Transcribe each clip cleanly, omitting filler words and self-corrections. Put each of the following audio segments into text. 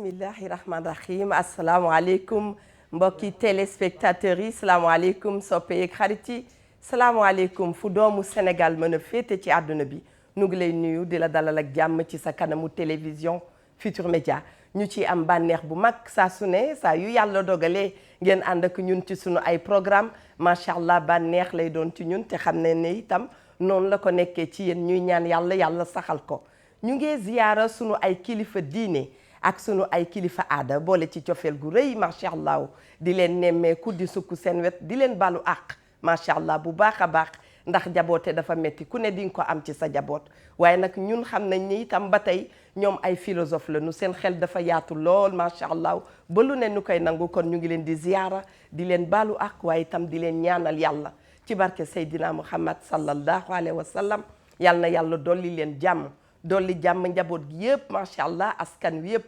bismillahi rahmaani rahim asalaamaaleykum mbokki téléspectateurs yi salaamaaleykum soppe yeeg xarit yi salaamaaleykum fu doomu Sénégal mën a féete ci àdduna bi nu ngi lay nuyu di la dalal ak jàmm ci sa kanamu télévision Futur Média ñu ci am bànneex bu mag saa su ne saa yu yàlla dogalee ngeen ànd ak ñun ci sunu ay programme macha allah bànneex lay doon ci ñun te xam ne itam noonu la ko nekkee ci yéen ñuy ñaan yàlla saxal ko ñu ngi ziyaara sunu ay kilifa diine ak sunu ay kilifa aada boole ci cofeel gu rëy macha allah di leen nemmeeku di sukk seen wet di leen balu àq macha allah bu baax a baax ndax jaboote dafa metti ku ne di nga ko am ci sa jaboot waaye nag ñun xam nañ ni itam ba tey ñoom ay philosophe la nu seen xel dafa yaatu lool macha allah ba lu ne nu koy nangu kon ñu ngi leen di ziyaara di leen balu àq waaye itam di leen ñaanal yàlla ci barke Seydina Muhammad sallallahu alayhi wa sallam yal na yàlla dolli leen jàmm dolli jàmm njaboot gi yëpp macha allah askan wi yëpp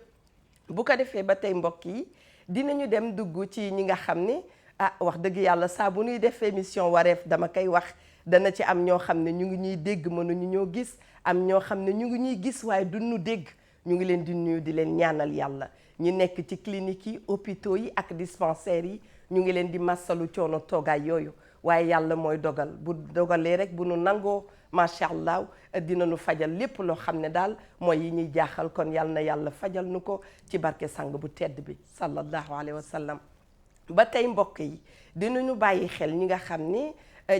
bu ko defee ba tey mbokk yi dinañu dem dugg ci ñi nga xam ni wax dëgg yàlla saa bu ñuy def émission wareef dama koy wax dana ci am ñoo xam ne ñu ngi ñuy dégg mënuñu ñoo gis am ñoo xam ne ñu ngi ñuy gis waaye duñu dégg ñu ngi leen di nuyu di leen ñaanal yàlla ñi nekk ci cliniques yi hôpitaux yi ak dispensaires yi ñu ngi leen di massalu coono toogaay yooyu waaye yàlla mooy dogal bu dogalee rek bu nu nangoo macha allah dina nu fajal lépp loo xam ne daal mooy yi ñuy jaaxal kon yal na yàlla fajal nu ko ci barke sang bu tedd bi sallallahu alayhi wa sallam ba tey mbokk yi dinañu bàyyi xel ñi nga xam ni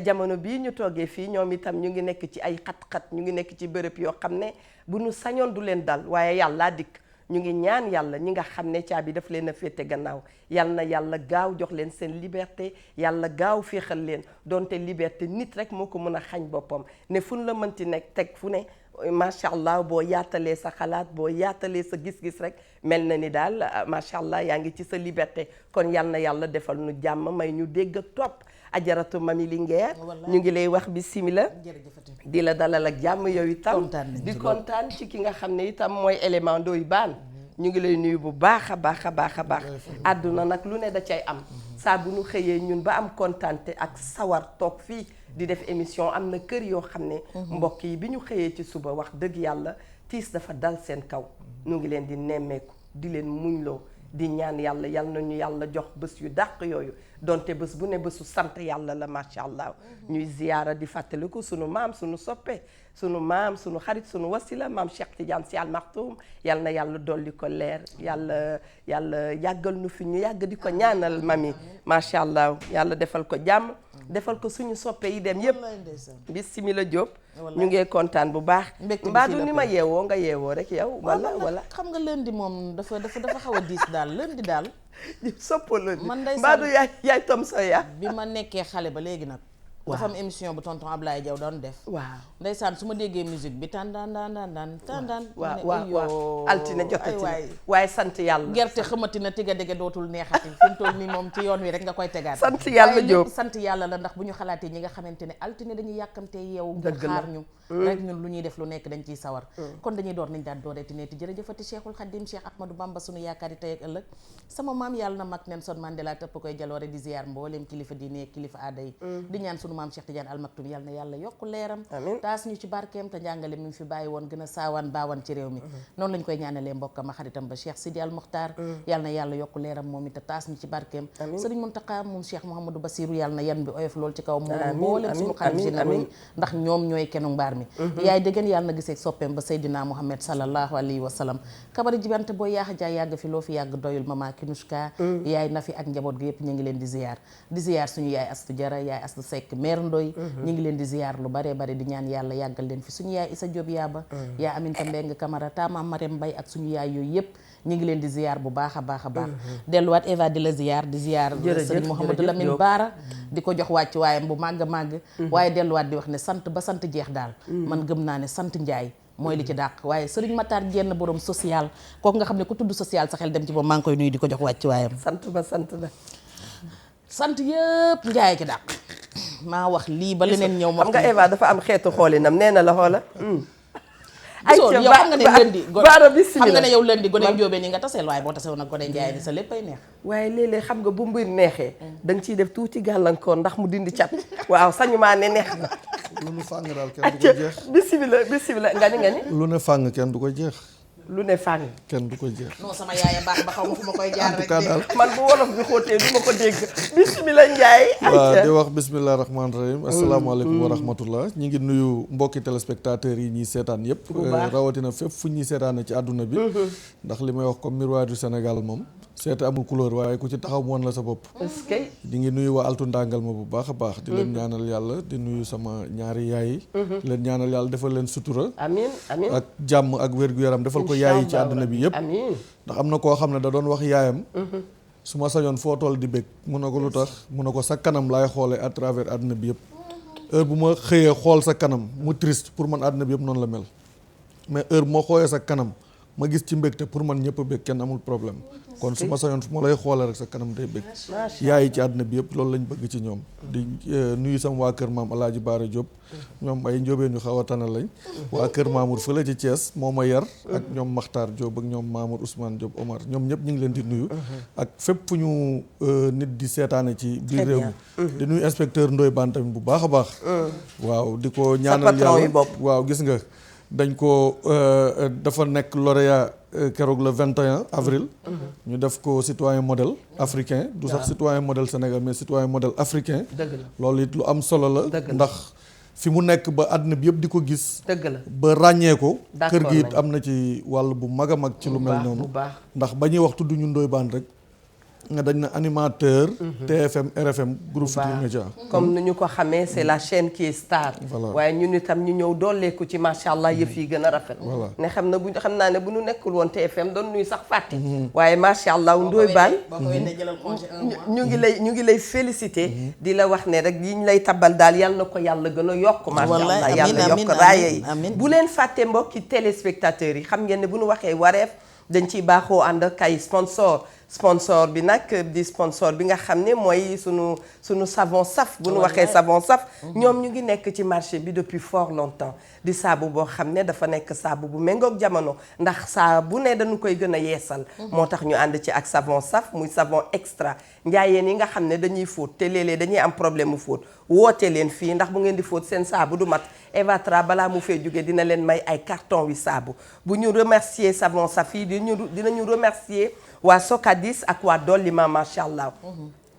jamono bii ñu toogee fii ñoom itam ñu ngi nekk ci ay xat-xat ñu ngi nekk ci bërëb yoo xam ne bu nu sañoon du leen dal waaye yàllaa dikk ñu ngi ñaan yàlla ñi nga xam ne caabi daf leen a féete gannaaw yal na yàlla gaaw jox leen seen liberté yàlla gaaw féexal leen donte liberté nit rek moo ko mën a xañ boppam ne fu nu la mënti nekk teg fu ne macha allah boo yaatalee sa xalaat boo yaatalee sa gis-gis rek mel na ni daal macha allah yaa ngi ci sa liberté kon yal na yàlla defal nu jàmm may ñu dégg ak topp ajaratu mami Linguère ñu ngi lay wax bismillah di la dalal ak jàmm yow itam di kontaan ci ki nga xam ne itam mooy élément Ndoye Bane ñu ngi lay nuyu bu baax a baax a baax a baax àdduna nag lu ne da cay am saa bu ñu xëyee ñun ba am kontaante ak sawar toog fii di def émission am na kër yoo xam ne mbokk yi bi ñu xëyee ci suba wax dëgg yàlla tiis dafa dal seen kaw ñu ngi leen di nemmeeku di leen muñloo di ñaan yàlla yal nañu yàlla jox bés yu dàq yooyu donte bés bu ne bésu sant yàlla la macha allah ñuy ziyaara di fàttaliku sunu maam sunu soppe sunu maam sunu xarit sunu wasila maam Cheikh Tidiane Sy Al Maktoum yal na yàlla dolli ko leer yàlla yàggal nu fi ñu yàgg di ko ñaanal mami macha allah yàlla defal ko jàmm defal ko suñu soppe yi dem yépp bismillah Diop ñu ngee kontaan bu baax mbaadu ni ma yeewoo nga yeewoo rek yow wala xam nga lundi moom dafa xaw a diis daal lundi daal soppo lundi man day mbaadu yaay tom sa ya bi ma nekkee xale ba léegi nag dafa am émission bu tonton Ablaye Diaw doon def waaw ndeysaan su ma déggee musique bi tandaan waaw altine jotati waaye sant yàlla gerte xamati na tiga dege dootul neexati fi mu toll nii moom ci yoon wi rek nga koy tegaat sant yàlla Jóob sant yàlla la ndax bu ñu xalaatee ñi nga xamante ne altine dañuy yàkkamtee yeewu ngir xaar ñu rek ñun lu ñuy def lu nekk dañ ciy sawar kon dañuy door nañ daan dooreeti neeti jërëjëfati Cheikhul Khadim Cheikh Ahmadou Bamba sunu yaakaari tey ak ëllëg sama maam yàlla na mag Nelson Mandela tëpp koy jaloore di ziar mbooleem kilifa diine kilifa aada yi di ñaan sunu maam Cheikh Tidiane Al Maktoum yàlla na yàlla yokku leeram taas ñu ci barkeem te njàngale mi fi bàyyi woon gën a saawaan baawan ci réew mi noonu lañ koy ñaanalee mbokkam a xaritam ba Cheikh Sidi Al Mokhtar yàlla na yàlla yokku leeram moom it te taas ñu ci barkeem Sëriñ Muntaqa moom Cheikh Mouhamadou Bassirou yàlla na yan bi oyof lool ci kaw moom mbooleem suñu xalif généraux yi ndax ñoom ñooy kenu mbaar mi yaay dëggeen yàlla na gisee soppeem ba Seydina Muhammad sallallahu alayhi wa sallam kabari jibante boo yaaxa jaay yàgg fi loo fi yàgg doyul mama Kinushka yaay na fi ak njaboot gi yëpp ñu ngi leen di ziyaar suñu yaay Astu Jara yaay Astu Seck mère Ndoy ñu ngi leen di ziyaar lu bare bare di ñaan yàlla yàggal leen fi suñu yaay Isa Diop yaaba yaa Aminta Mbeng Camara taama Marème Mbaye ak suñu yaay yooyu yëpp ñu ngi leen di ziyaar bu baax a baax a baax delluwaat Eva di la ziyaar di ziyaar Sëriñ Mouhamadou Lamine Baara di ko jox wàcc waayam bu màgg màgg waaye delluwaat di wax ne sant ba sant jeex daal man gëm naa ne sant Njaay mooy li ci dàq waaye Sëriñ Matar Jenn borom social kooku nga xam ne ku tudd social sa xel dem ci moom maa ngi koy nuyu di ko jox wàcc waayam sant ba sant la sant yëpp Njaay ci dàq maa wax lii ba leneen ñëw ma xam nga Eva dafa am xeetu xoolinam nee na la xoola yow xam nga ne lëndi baara bismillah xam nga ne yow lëndi gone njóobee ni nga taseel waaye boo tasewoon nag gone Njaay ni sa lépp ay neex waaye léeg-léeg xam nga bu mbir neexee da nga ciy def tuuti gàllankoor ndax mu dindi cat waaw sañu maa ne neex na lu nu fàng daal kenn du ko jeex bismillah nga ni lu ne fàng kenn du ko jeex lu ne fàng. kenn du ko jeex. non sama yaaya baax ba xaw ma fu ma koy jaar rek de. man bu wolof bi xóotee du ma ko dégg. bismillah Ndiaye. waaw di wax bismillah rahmaani rahim. asalaamaaleykum wa rahmatullah. ñi ngi nuyu mbokki téléspectateurs yi ñuy seetaan yëpp. rawatina fépp fu ñuy seetaane ci àdduna bi. ndax li may wax comme miroir du Sénégal moom. seete amul couleur waaye ku ci taxaw mu wan la sa bopp. est-ce que. di ngi nuyu waa altu ndàngal ma bu baax a baax. di leen ñaanal yàlla di nuyu sama ñaari yaay yi. di leen ñaanal yàlla defal leen sutura. amiin amiin ak jàmm ak wér-gu-yaram defal ko yaay yi ci àdduna bi yëpp. amiin ndax am na koo xam ne da doon wax yaayam. su ma sañoon foo toll di bég mun na ko lu tax mun na ko sa kanam laay xoolee à travers àdduna bi yëpp. heure bu ma xëyee xool sa kanam mu triste pour man àdduna bi yëpp noonu la mel mais heure bu ma xoolee sa kanam ma gis ci mbégte pour man ñëpp a bég kenn amul problème. kon su ma sañoon fu ma lay xoolee rek sa kanam day bëgg yaay ci àdduna bi yëpp loolu lañ bëgg ci ñoom di nuyu sama waa kër maam Alaaji Baara Diop ñoom ay njóobeen yu xaw a tane lañ waa kër Mamour fële ci Thiès moo ma yar ak ñoom Makhtar Diop ak ñoom Mamour Ousmane Diop Omar ñoom ñëpp ñu ngi leen di nuyu ak fépp fu ñu nit di seetaane ci biir réew mi di nuyu inspecteur Ndoye Bane tamit bu baax a baax waaw di ko ñaanal yàlla waaw gis nga dañ ko dafa nekk lauréat keroog le 21 avril ñu def ko citoyen modèle africain du sax citoyen modèle Sénégal mais citoyen modèle africain loolu it lu am solo la ndax fi mu nekk ba àdduna bi yëpp di ko gis dëgg la ba ràññee ko kër gi it am na ci wàll bu mag a mag ci lu mel noonu ndax ba ñuy wax tudd ñu Ndoye Bane rek nga dañ na animateur TFM RFM groupe Futurs Médias comme ni ñu ko xamee c'est la chaîne qui est star waaye ñun itam ñu ñëw dooleeku ci macha allah yëf yi gën a rafet ne xam naa ne bu ñu nekkul woon TFM doon nuy sax fàtte waaye macha allah Ndoye Bane ñu ngi lay féliciter di la wax ne rek yi ñu lay tabal daal yal na ko yàlla gën a yokk macha allah yàlla yokk raaya yi bu leen fàtte mbokki téléspectateurs yi xam ngeen ne bu ñu waxee wareef dañ ciy baaxoo ànd ak ay sponsor bi nag di sponsor bi nga xam ne mooy sunu savon saf bu nu waxee savon saf ñoom ñu ngi nekk ci marché bi depuis fort longtemps di saabu boo xam ne dafa nekk saabu bu méngoog jamono ndax saa bu ne dañu koy gën a yeesal moo tax ñu ànd ci ak savon saf muy savon extra njaayeen yi nga xam ne dañuy fóot te léeg-léeg dañuy am problème mu fóot woote leen fii ndax bu ngeen di fóot seen saabu du mat Evatra balaa mu fee jóge dina leen may ay carton wi saabu bu ñu remercier savon saf yi dinañu remercier waa Socadis ak waa Dollima macha allah.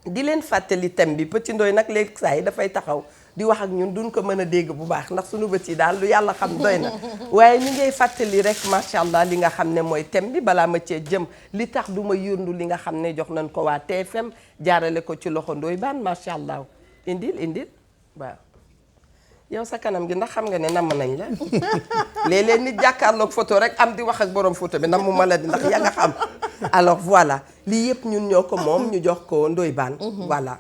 di leen fàttali thème bi Petit Ndoye nag léegi saa yi dafay taxaw di wax ak ñun duñ ko mën a dégg bu baax ndax suñu bët yi daal lu yàlla xam doy na waaye ñu ngay fàttali rek macha allah li nga xam ne mooy thème bi balaa ma cee jëm li tax du ma yërndu li nga xam ne jox nañ ko waa TFM jaarale ko ci loxo Ndoye Bane macha allah indil waaw. yow sa kanam gi ndax xam nga ne namm nañ la léeg-léeg nit jàkkaarloog photo rek am di wax ak borom photo bi namm ma la di ndax yaa nga xam alors voilà lii yëpp ñun ñoo ko moom ñu jox ko Ndoye Bane voilà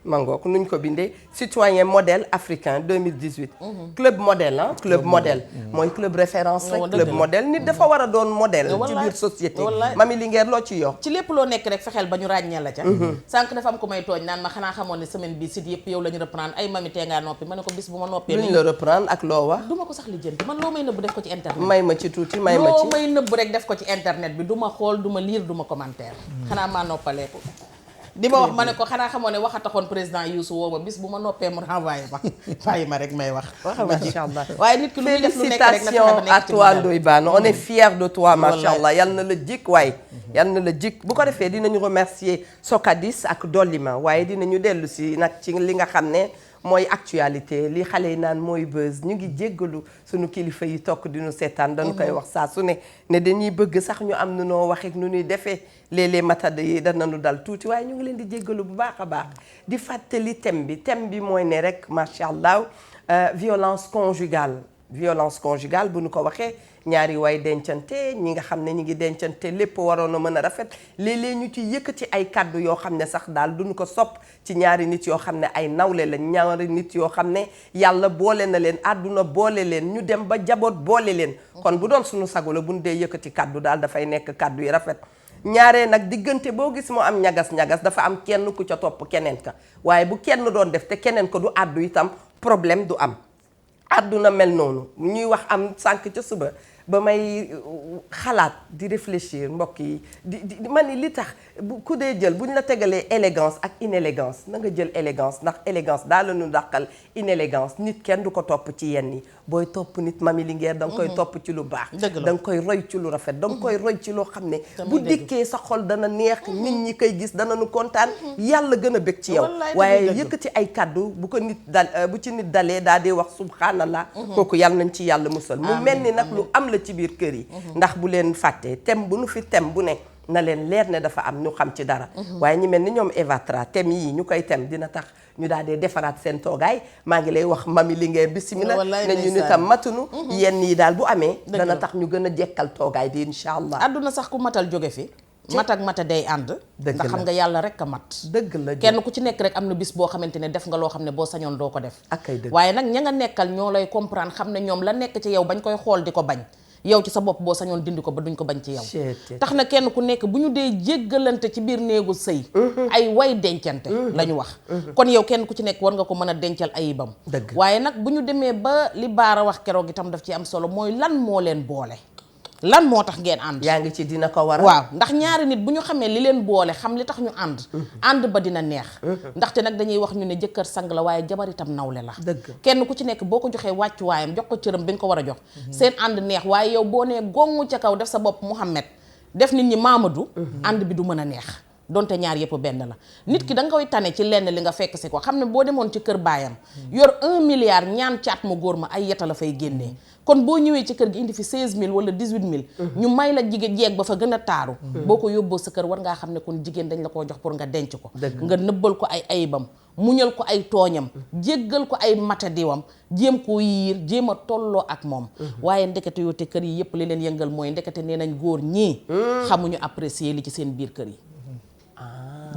mangook nuñ ko bindee citoyen modèle africain 2018 club modèle club modèle mooy club référence rek club modèle nit dafa war a doon modèle ci biir société Mami Linguère loo ci yokk ci lépp loo nekk rek fexeel ba ñu ràññee la ca sànq dafa am ko may tooñ naan ma xanaa xamoon ne semaine bi site yëpp yow la ñu reprendre ay Mami tee ngaa noppi ma ne ko bis bu ma noppee luñ la reprendre ak loo wax du ma ko sax lijjanti man loo may nëbb def ko ci internet may ma ci tuuti may ma ci loo may nëbb rek def ko ci internet bi du ma xool du ma lire du ma commentaire xanaa maa noppaleeku di ma wax ma ne ko xanaa xamoo ne waxa taxoon président Youssou woo ma bis bu ma noppee mu renvoyé ma bàyyi ma rek may wax macha allah waaye nit ki lu muy def lu nekk rek na félicitations à toi Ndoye Bane on est fiers de toi macha allah yal na la jik waaye yal na la jik bu ko defee dinañu remercier Socadis ak Dollima waaye dinañu dellu si nag ci li nga xam ne mooy actualité li xale yi naan mooy buzz ñu ngi jéggalu suñu kilifa yi tokk di ñu seetaan dañu koy wax saa su ne dañuy bëgg sax ñu am nu noo waxee nu ñuy defee léeg-léeg matad yi danañu dal tuuti waaye ñu ngi leen di jéggalu bu baax a baax di fàttali thème bi mooy ne rek macha allah violence conjugale bu ñu ko waxee ñaari way dencante ñi nga xam ne ñi ngi dencante lépp waroon a mën a rafet léeg-léeg ñu ci yëkkati ay kaddu yoo xam ne sax daal duñu ko sopp ci ñaari nit yoo xam ne ay nawle la ñaari nit yoo xam ne yàlla boole na leen àdduna boole leen ñu dem ba jaboot boole leen kon bu doon suñu sago la buñ dee yëkkati kaddu daal dafay nekk kaddu yi rafet ñaaree nag diggante boo gis mu am ñagas-ñagas dafa am kenn ku ca topp keneen ka waaye bu kenn doon def te keneen ko du àddu itam problème du am àdduna mel noonu ñuy wax am sànq ca suba ba may xalaat di réfléchir mbokk yi di man ni li tax ku dee jël bu ñu la tegalee élégance ak inélégance na nga jël élégance ndax élégance daa la ñu dàqal inélégance nit kenn du ko topp ci yenn yi booy topp nit Mamy Linguère da nga koy topp ci lu baax da nga koy roy ci lu rafet da nga koy roy ci loo xam ne bu dikkee sa xol dana neex nit ñi koy gis dana nu kontaan yàlla gën a bëgg ci yow waaye yëkkati ay kaddu bu ko nit dal bu ci nit dalee daa dee wax subhanallah kooku yàlla nañ ci yàlla musal mu mel ni nag lu am la ci biir kër yi ndax bu leen fàttee thème bu nu fi thème bu ne na leen leer ne dafa am ñu xam ci dara waaye ñi mel ni ñoom Eva Tra thème yii ñu koy thème dina tax ñu daal di defaraat seen toogaay maa ngi lay wax Mamy Linguère bismillah ne ñu nitam matunu yenn yi daal bu amee dana tax ñu gën a jekkal toogaay bi insha allah àdduna sax ku matal jóge fi mat ak mata day ànd ndax xam nga yàlla rek a mat dëgg la kenn ku ci nekk rek am na bis boo xamante ne def nga loo xam ne boo sañoon doo ko def ak ay dëgg waaye nag ña nga nekkal ñoo lay comprendre xam ne ñoom la nekk ci yow bañ koy xool di ko bañ yow ci sa bopp boo sañoon dindi ko ba duñ ko bañ ci yow tax na kenn ku nekk bu ñu dee jéggalante ci biir néegu sëy ay way dencante la ñu wax kon yow kenn ku ci nekk war nga ko mën a dencal ayibam waaye nag bu ñu demee ba li Baara wax keroog itam daf ci am solo mooy lan moo leen boole lan moo tax ngeen ànd yaa ngi ci dina ko waral waaw ndax ñaari nit bu ñu xamee li leen boole xam li tax ñu ànd ba dina neex ndaxte nag dañuy wax ñu ne jëkkër sang la waaye jabar itam nawle la kenn ku ci nekk boo ko joxee wàccuwaayam jox ko cëram bi nga ko war a jox seen ànd neex waaye yow boo nee gongu ca kaw def sa bopp Mouhamed def nit ñi Mamadou ànd bi du mën a neex donte ñaar yëpp benn la nit ki da nga koy tane ci lenn li nga fekk si ko xam ne boo demoon ci kër baayam yor 1 milliard ñaan caat mu góor ma ay yeta la fay génnee kon boo ñëwee ci kër gi indi fi 16000 wala 18000 ñu may la jigéen jeeg ba fa gën a taaru boo ko yóbboo sa kër war ngaa xam ne kon jigéen dañ la koo jox pour nga denc ko nga nëbbal ko ay ayibam muñal ko ay tooñam jéggal ko ay matadiwam jéem koo yiir jéem a tolloo ak moom waaye ndekete yoo te kër yi yëpp li leen yëngal mooy ndekete nee nañ góor ñii xamuñu apprécier li ci seen biir kër yi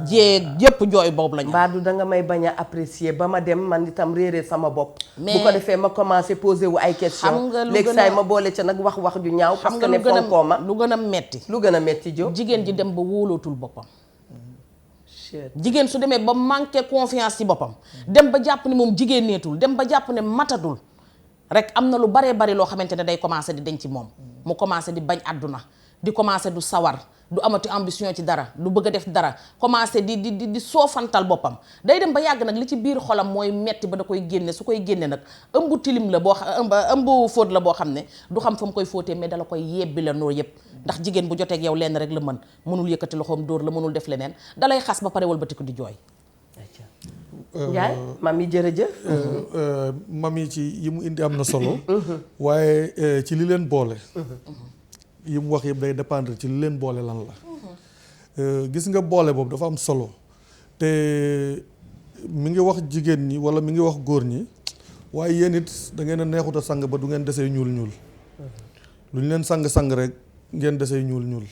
jéeg yëpp jooy boobu lañu mbaadu da nga may bañ a apprécier ba ma dem man itam réeree sama bopp bu ko defee ma commencé posé wu ay question léegi saay ma boole ca nag wax ju ñaaw parce que ne fonkoo ma lu gën a metti lu gën a metti jo jigéen ji dem ba wóolootul boppam jigéen su demee ba manqué confiance ci boppam dem ba jàpp ne moom jigéeneetul dem ba jàpp ne matadul rek am na lu baree bari loo xamante ne day commencé di denc ci moom mu commencé di bañ àdduna di commencé du sawar du amati ambition ci dara du bëgg a def dara commencé di soofantal boppam day dem ba yàgg nag li ci biir xolam mooy metti ba da koy génne su koy génne nag ëmbu tilim la boo ëmbu fóot la boo xam ne du xam fa mu koy fóotee mais dala koy yebbi la noonu yëpp ndax jigéen bu joteeg yow lenn rek la mënul yëkkati loxoom dóor la mënul def leneen dalay xas ba pare walbatiku di jooy Ndiaye Mamy jërëjëf Mamy ci yi mu indi am na solo waaye ci li leen boole yi mu wax yëpp day dépendre ci li leen boole lan la gis nga boole boobu dafa am solo te mi ngi wax jigéen ñi walla mi ngi wax góor ñi waaye yéen it da ngeen a neexut a sang ba du ngeen desee ñuul lu ñu leen sang rek ngeen desee ñuul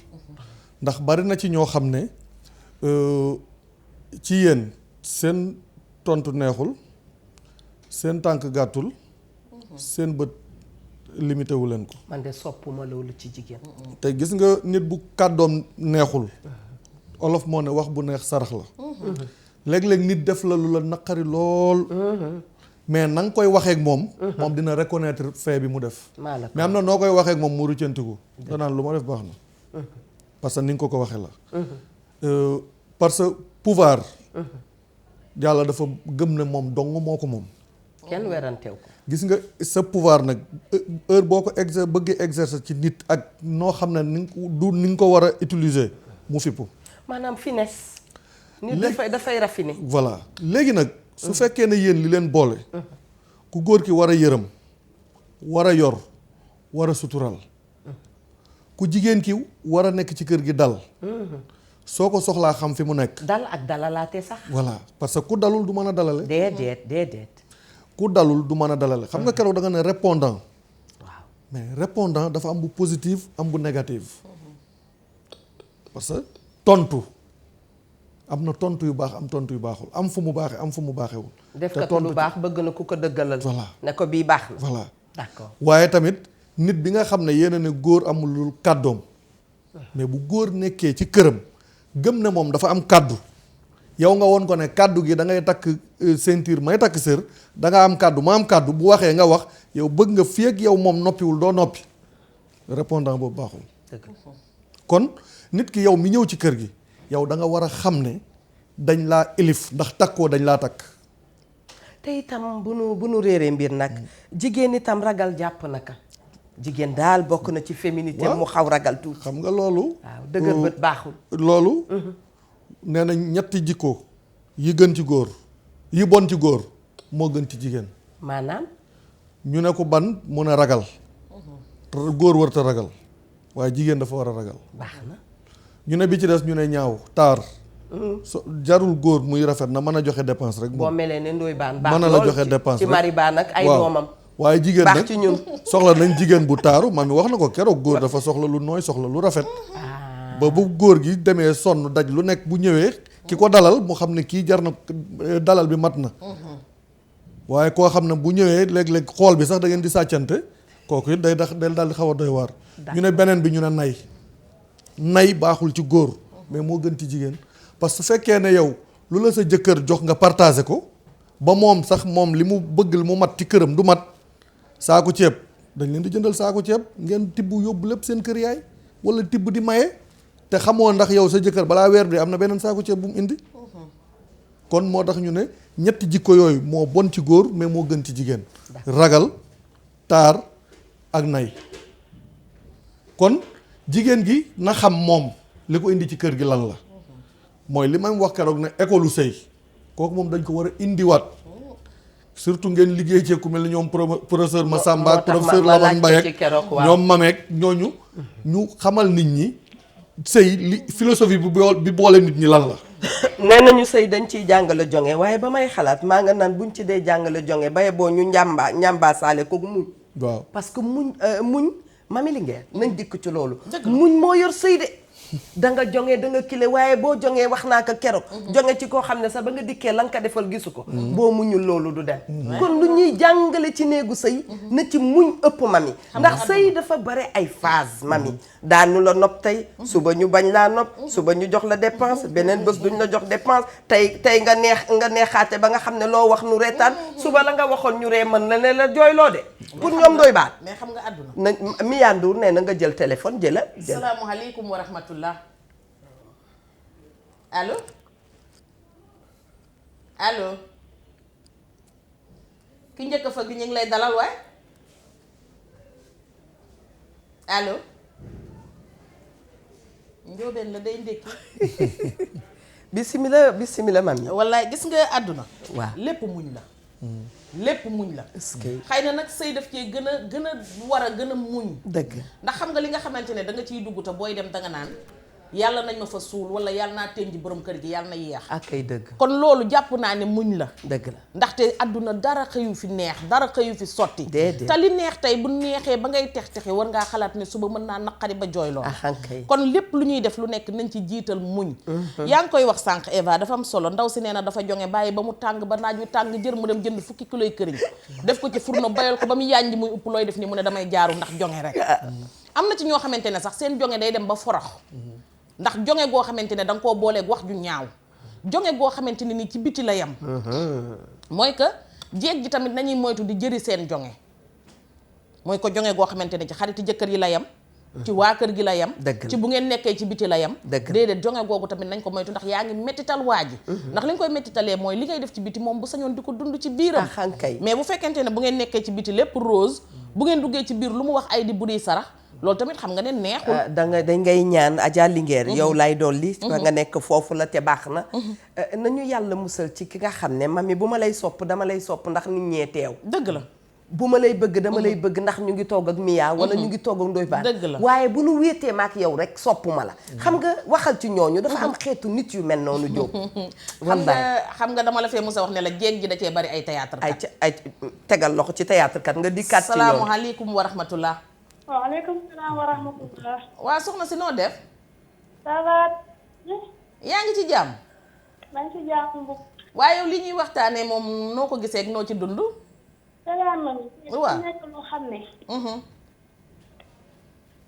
ndax bari na ci ñoo xam ne ci yéen seen tontu neexul seen tànk gàttul seen bët limité wu leen ko. man de soppuma loolu ci jigéen. te gis nga nit bu kàddoom neexul olof moo ne wax bu neex sarax la. léeg-léeg nit def la lu la naqari lool. mais na nga koy waxee ak moom. moom dina reconnaître fait bi mu def. mais am na noo koy waxee ak moom mu ruccantiku. danaan lu ma def baax na. parce que ni nga ko waxee la. parce que pouvoir. yàlla dafa gëm ne moom dong moo ko moom. kenn weranteew ko. gis nga sa pouvoir nag heure boo ko bëggee exercer ci nit ak noo xam ne ni nga ko war a utiliser mu fippu. maanaam finesse. nit dafay raffiné. voilà léegi nag. su fekkee ne yéen li leen boole. ku góor ki war a yërëm war a yor war a sutural ku jigéen ki war a nekk ci kër gi dal. soo ko soxlaa xam fi mu nekk. dal ak dalalaate sax. voilà parce que ku dalul du mën a dalale. déedéet. ku dalul du mën a dalale. xam nga keroog da nga ne répondant. waaw mais répondant dafa am bu positif am bu négatif. parce que tontu am na tontu yu baax am tontu yu baaxul am fu mu baaxee am fu mu baaxewul. def ko lu baax bëgg na ku ko dëggalal. voilà ne ko bii baax na. voilà d'accord. waaye tamit nit bi nga xam ne yéen a ne góor amul lu kàddoom. mais bu góor nekkee ci këram. gëm ne moom dafa am kàddu yow nga woon ko ne kàddu gi da ngay takk ceinture may takk sër da nga am kàddu ma am kàddu bu waxee nga wax yow bëgg nga fii ak yow moom noppiwul doo noppi répondant boobu baaxul. kon nit ki yow mi ñëw ci kër gi yow da nga war a xam ne dañ laa élif ndax takkoo dañ laa takk. te itam bu nu réeree mbir nag jigéen itam ragal jàpp naka jigéen daal bokk na ci féminité mu xaw ragal tuuti. xam nga loolu. waaw dëgër bët baaxul. loolu. nee na ñetti jikko yi gën ci góor yi bon ci góor moo gën ci jigéen. maanaam. ñu ne ko ban mu ne ragal. góor warta ragal waaye jigéen dafa war a ragal. baax na. ñu ne bi ci des ñu ne ñaaw taar. so jarul góor muy rafet na mën a joxe dépense rek. boo melee ne ndoy baan baax mën na la joxe dépense ci mari baan ak ay doomam. waaye jigéen baax nag ci ñun. soxla nañ jigéen bu taaru man mi wax na ko keroog góor dafa soxla lu nooy soxla lu rafet. ba bu góor gi demee sonn daj lu nekk bu ñëwee ki ko dalal mu xam ne kii jar na dalal bi mat na. waaye koo xam ne bu ñëwee léeg-léeg xool bi sax da ngeen di sàccante kooku it day daal di xaw a doy waar. ñu ne beneen bi ñu ne nay baaxul ci góor mais moo gën ci jigéen parce que su fekkee ne yow lu la sa jëkkër jox nga partagé ko ba moom sax moom li mu bëgg mu mat ci këram du mat saaku ceeb dañ leen di jëndal saaku ceeb ngeen tibb yóbbu lépp seen kër yaay wala tibb di maye te xamoo ndax yow sa jëkkër balaa weer bi am na beneen saaku ceeb bu mu indi. kon moo tax ñu ne ñetti jikko yooyu moo bon ci góor mais moo gën ci jigéen. ragal taar ak nay. kon jigéen gi na xam moom li ko indi ci kër gi lan la mooy li may wax keroog ne école u sëy kooku moom dañ ko war a indiwaat surtout ngeen liggéey ci ku mel ni ñoom professeur Massamba ak professeur Laban Mbaye ak ñoom Mameek ñooñu ñu xamal nit ñi sëy li philosophie bi boole nit ñi lan la. nee nañu sëy dañ ciy jàngale jonge waaye ba may xalaat maa nga naan buñ ci dee jàngale jonge baye boo ñu njàmbaa saale ko muñ. waaw parce que muñ Mami Linguère nañ dikk ci loolu. muñ moo yor sëy de. da nga jonge da nga kile waaye boo jongee wax naa ko keroog. jonge ci koo xam ne sax ba nga dikkee la nga ko defal gisu ko. boo muñul loolu du dem. kon lu ñuy jàngale ci néegu sëy na ci muñ ëpp mami. ndax sëy dafa bare ay phase mami. daanu la nopp tey suba ñu bañ laa nopp suba ñu jox la dépense beneen bés duñ la jox dépense tey nga neexaate ba nga xam ne loo wax nu reetaan suba la nga waxoon ñu ree mën na ne la jooyloo de. pour ñoom doy baat. mais xam nga àdduna. na Miya Ndour nee na nga jël téléphone jëla. salaamualeykum wa rahmatullah. allo allo ki njëkk a fëgg ñu ngi lay dalal waaye allo njóobeen la day ndékki. bisimila mami. wallaay gis nga àdduna. waaw lépp muñ la. lépp muñ la. xëy na nag sëy daf cee gën a war a gën a muñ. dëgg ndax xam nga li nga xamante ne da nga ciy dugg te booy dem danga naan yàlla nañ ma fa suul wala yàlla naa teen ji borom kër gi yàlla na yéex. ak ay dëgg. kon loolu jàpp naa ne muñ la. dëgg la ndaxte àdduna dara xëyu fi neex dara xëyu fi sotti. déedéet te li neex tey bu neexee ba ngay tex-texi war ngaa xalaat ne suba mën naa naqari ba jooyloo. kon lépp lu ñuy def lu nekk nañ ci jiital muñ. yaa ngi koy wax sànq Eva dafa am solo ndaw si nee na dafa jonge bàyyi ba mu tàng ba naaj wi tàng jër mu dem jënd fukki kiloy këriñ def ko ci fourneau bayal ko ba mu yànj muy upp looy def ni mu ne damay jaaru ndax jonge rek. am na ci ñoo xamante ne sax seen jonge day dem ba forox ndax jonge goo xamante ne da nga koo booleeg wax ju ñaaw jonge goo xamante ne ni ci biti la yem. mooy que jeeg ji tamit nañuy moytu di jëri seen jonge mooy ko jonge goo xamante ne ci xariti jëkkër yi la yem. ci waa kër gi la yem. ci bu ngeen nekkee ci biti la yem. déedéet jonge googu tamit nañ ko moytu ndax yaa ngi mettital waa ji. ndax li nga koy mettitalee mooy li ngay def ci biti moom bu sañoon di ko dund ci biiram. mais bu fekkente ne bu ngeen nekkee ci biti lépp rose bu ngeen duggee ci biir lu mu wax ay di buddi sarax loolu tamit xam nga ne neexul. dañ ngay ñaan Adja Linguère yow lay dolli. nga nekk foofu la te baax na. nañu yàlla musal ci ki nga xam ne mami bu ma lay sopp dama lay sopp ndax nit ñee teew. dëgg la. bu ma lay bëgg dama lay bëgg ndax ñu ngi togg ak Miya wala ñu ngi togg ak Ndoye Bane. dëgg la waaye bu nu wéetee ma ak yow rek soppuma la. xam nga waxal ci ñooñu dafa am xeetu nit yu mel noonu jóg. xam nga dama la fee musa wax ne la jéeg ji da cee bari ay théâtre kat. ay tegal loxo ci théâtre kat nga dikkaat ci ñoom. salaamaaleykum wa rahmatullah. waaleykum salaam wa rahmatullah. waa soxna si noo def. ça va. yaa ngi ci jàmm. maa ngi ci jàmm bu. waaye yow li ñuy waxtaanee moom noo ko gisee ak noo ci dund. salaam ma. waaw nekk loo xam ne.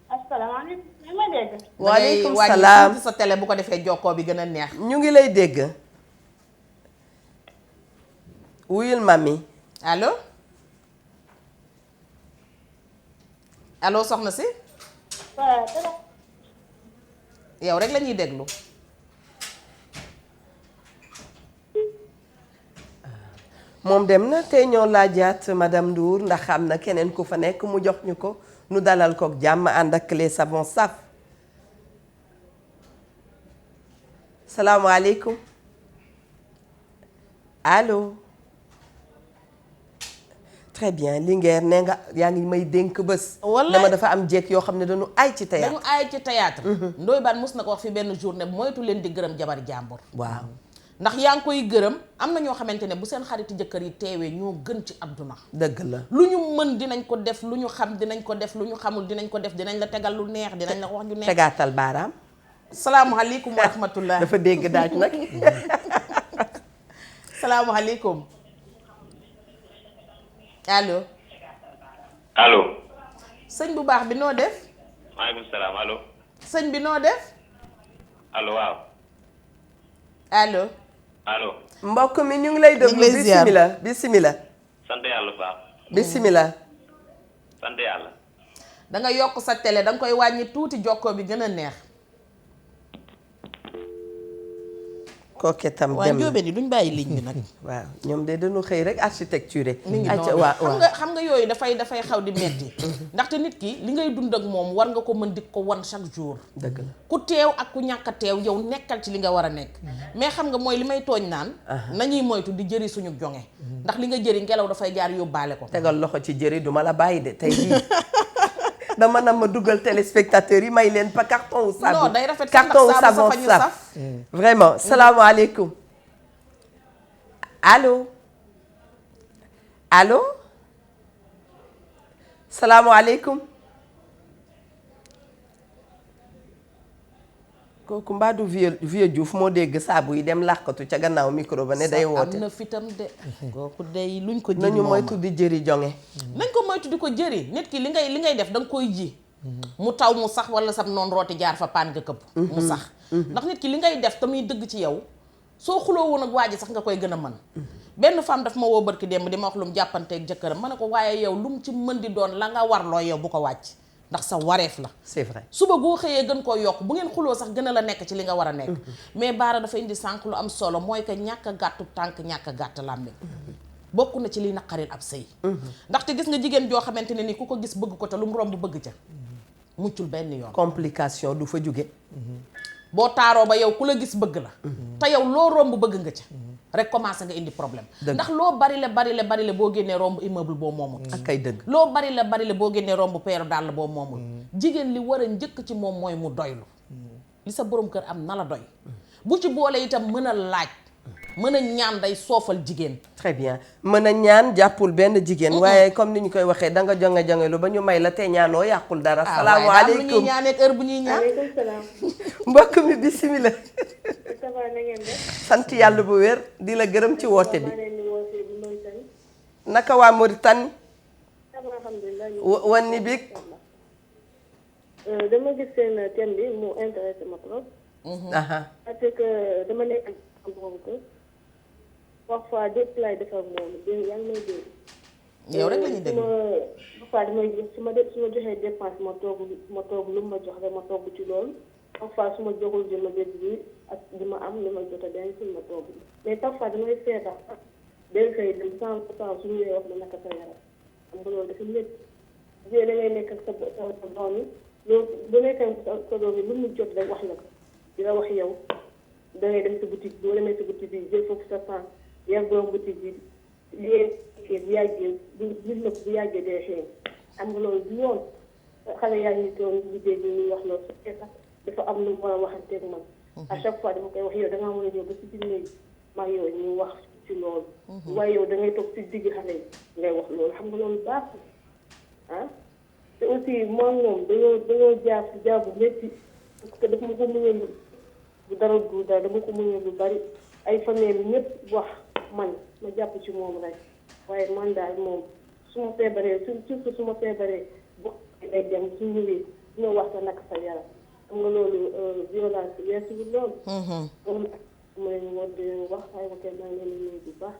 asalaamaaleykum. yaa ma dégg. waaleykum salaam sa télé bu ko defee jokkoo bi gën a neex. ñu ngi lay dégg. wuyul mami. allo. allo soxna si. voilà dara. yow rek la ñuy déglu. moom dem na tey ñoo laajaat madame Ndour ndax am na keneen ku fa nekk mu jox ñu ko nu dalal kook jàmm ànd ak les savons saf. salaamaaleykum allo. très bien Linguère nee nga yaa ngi may dénk bés. wallaay dama dafa am jékk yoo xam ne dañu aay ci théâtre. dañu aay ci théâtre. Ndoye Bane mos na ko wax fi benn journée moytu leen di gërëm jabari jàmbur. waaw. ndax yaa ngi koy gërëm am na ñoo xamante ne bu seen xariti jëkkër yi teewee ñoo gën ci àdduna. dëgg la lu ñu mën dinañ ko def lu ñu xam dinañ ko def lu ñu xamul dinañ ko def dinañ la tegal lu neex dinañ la wax ñu neex. tegaatal baaraam. salaamualeykum wa rahmatullah. dafa dégg daaj nag. salaamualeykum. allo. allo. sëñ bu baax bi noo def. maaleykum salaam allo. sëñ bi noo def. allo waaw. allo. allo. mbokk mi ñu ngi lay déglu. ñu ngi lay ziar bismillah bismillah. sant yàlla bu baax. bismillah. sant yàlla. da nga yokk sa télé da nga koy wàññi tuuti jokkoo bi gën a neex. kooke tam waaye dem na njóobeen yi duñ bàyyi ligne bi nag. waaw ñoom de dañu xëy rek architecture. mi ngi ayca noonu waaw xam nga yooyu dafay xaw di metti ndaxte nit ki li ngay dund ak moom war nga ko mën di ko wan chaque jour. dëgg la ku teew ak ku ñàkk a teew yow nekkal ci li nga war a nekk. mais xam nga mooy li may tooñ naan. nañuy moytu di jëri suñu jonge ndax li nga jëri ngelaw dafay jaar yóbbaale ko. tegal loxo ci jëri duma la bàyyi de tey jii dama na ma dugal téléspectateurs yi may leen pa carton wu savon. non day rafet sax carton wu ndax savon saabu saf saf. vraiment salaamaaleykum. allo allo salaamualeykum. kooku mbaa du vieux Diouf moo dégg saabu yi dem làqatu ca gannaaw micro ba ne day woote. am na fitam de. kooku day luñ ko ji nañu moytu di jëri jonge. nañ ko moytu di ko jëri nit ki li ngay def da nga koy ji. mu taw mu sax wala sam noonu rooti jaar fa paan nga këpp. mu sax ndax nit ki li ngay def te muy dëgg ci yow. soo xuloo woon ak waa ji sax nga koy gën a mën. benn femme daf ma woo barki démb di ma wax lu mu jàppanteeg jëkkëram ma ne ko waaye yow lu mu ci mën di doon la nga warloo yow bu ko wàcc ndax sa wareef la. c'est vrai suba boo xëyee gën koo yokk bu ngeen xuloo sax gën a la nekk ci li nga war a nekk. mais baara dafa indi sànq lu am solo mooy que ñàkk a gàttu tànk ñàkk a gàtt làmmiñ bokk na ci liy naqaril ab sëy. ndaxte gis nga jigéen joo xamante ne ni ku ko gis bëgg ko te lu mu romb bëgg ca muccul benn yoon. complication du fa jóge. boo taaroo ba yow ku la gis bëgg la. te yow loo romb bëgg nga ca. rek commencé nga indi problème. ndax loo bari le boo génnee romb immeuble boo moomul. ak kay dëgg. loo bari le boo génnee romb peeru dàll boo moomul. jigéen li war a njëkk ci moom mooy mu doylu. li sa borom kër am na la doy. bu ci boole itam mën a laaj. mën a ñaan day soofal jigéen. très bien mën a ñaan jàppul benn jigéen. waaye comme ni ñu koy waxee danga jonge lu ba ñu may la te ñaanoo yàqul dara. salaamaaleykum bu ñuy ñaanee heure bu ñuy ñaan. maaleykum salaam. mbokk mi bisimilah. ça va na ngeen def. sant yàlla bu wér di la gërëm ci woote bi. maa leen di wootee bu Mauritanie. naka waa Mauritanie. alhamdulilah. wan ni big. dama gis seen thème bi mu intéressé ma trop. parce que dama nekk ak borom kër. parfois dépp laay defar moom dégg yaa ngi may dégg. yow rek la ñuy dégg. parfois damay su ma joxee dépense ma toog lu ma jox rek ma togg ci loolu. parfois su ma joxul ji ma jël bi ak di ma am li ma jot a denc ma togg mais parfois damay feebar day xëy dem 100% suñu wax na naka sa yaram xam nga loolu dafa métti bu da ngay nekk ak sa doom yi loolu bu nekkee sa doom yi lu mu jot rek wax la ko di la wax yow da ngay dem sa boutique boo demee sa boutique bi jël foofu sa fan yar borom boutique bi liggéey bu yàggee bu yàggee day xëy xam nga loolu du yoon xale yaa ngi toog liggéey bi ñuy wax loolu su dafa am lu mu war a waxanteeg man. à chaque fois dama koy wax yow da ngaa war a ñëw ba si biir néeg maa yow ñu wax ci loolu. waaye yow da ngay toog si digg xale yi ngay wax loolu xam nga loolu baaxul ah. te aussi moom dañoo jaar si jaar bu métti parce que dafa ma ko muñal bu dara du dara dama ko muñal lu bari ay famille ñëpp wax man ma jàpp ci moom rek waaye man daal moom su ma feebaree surtout su ma feebaree bokk day dem su ñëwee su ma wax sa naka sa yaram. xam nga loolu violence weesu bi loolu. moom ma leen war di wax waaye ma koy maa ngi leen di nuyu bu baax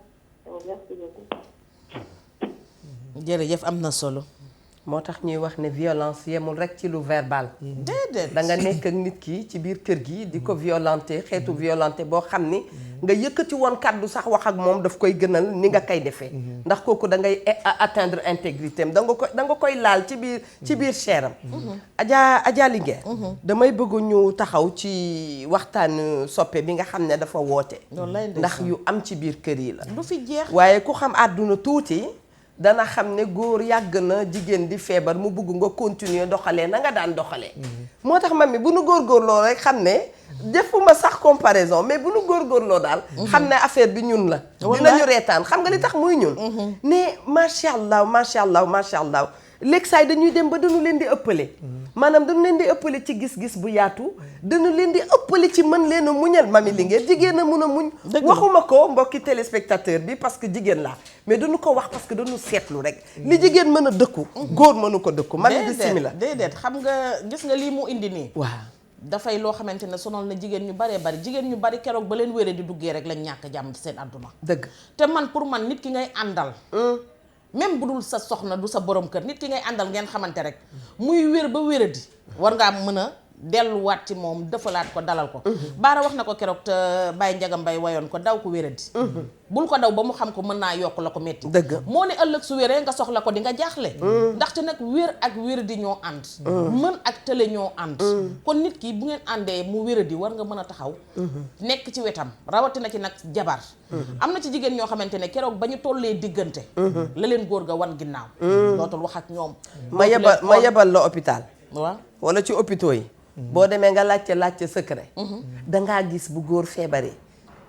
merci beaucoup. jërëjëf am na solo. moo tax ñuy wax ne violence yemul rek ci lu verbal. déedéet da nga nekk ak nit ki ci biir kër gi di ko violenté xeetu violenté boo xam ni nga yëkkati woon kàddu sax wax ak moom daf koy gënal ni nga koy defee. ndax kooku da ngay atteindre intégrité am da nga koy laal ci biir chair am. Adja Linguère. damay bëgg ñu taxaw ci waxtaan soppe bi nga xam ne dafa woote. ndax yu am ci biir kër yi la. du fi jeex waaye ku xam àdduna tuuti. dana xam ne góor yàgg na jigéen di feebar mu bugg nga continuer doxalee na nga daan doxalee. moo tax mami bu nu góorgóorloo rek xam ne defuma sax comparaison mais bu nu góorgóorloo daal. xam ne affaire bi ñun la. dinañu reetaan xam nga li tax muy ñun. ne macha allah macha allah macha allah léegi saay dañuy dem ba dañu leen di ëppale. maanaam dañu leen di ëppale ci gis-gis bu yaatu. dañu leen di ëppale ci mën leen a muñal mami Linguère jigéen a mun a muñ. waxuma ko mbokki téléspectateur bi parce que jigéen laa mais dañu ko wax parce que dañu seetlu rek. li jigéen mën a dëkku. góor mënu ko dëkku. mami bismillah déedéet xam nga gis nga lii mu indi nii. waaw dafay loo xamante ne sonal na jigéen ñu baree bari jigéen ñu bari keroog ba leen wéree di duggee rek lañ ñàkk jàmm ci seen àdduna. dëgg te man pour man nit ki ngay àndal. même bu dul sa soxna du sa borom kër nit ki ngay àndal ngeen xamante rek muy wér ba wéradi war ngaa mën a delluwaat ci moom defalaat ko dalal ko. Baara wax na ko keroog te Baye Ndiaga Mbaye wayoon ko daw ko wéradi. bul ko daw ba mu xam ko mën naa yokk la ko metti. dëgg moo ne ëllëg su wéree nga soxla ko di nga jaaxle. ndaxte nag wér ak wéradi ñoo ànd. mën ak tële ñoo ànd. kon nit ki bu ngeen àndee mu wéradi war nga mën a taxaw. nekk ci wetam rawatina ci nag jabar. am na ci jigéen ñoo xamante ne keroog ba ñu tollee diggante. la leen góor ga wan ginnaaw. dootul wax ak ñoom. ma yebal la hôpital. waaw wala ci hôpitaux yi. boo demee nga laajte secret. dangaa gis bu góor feebaree.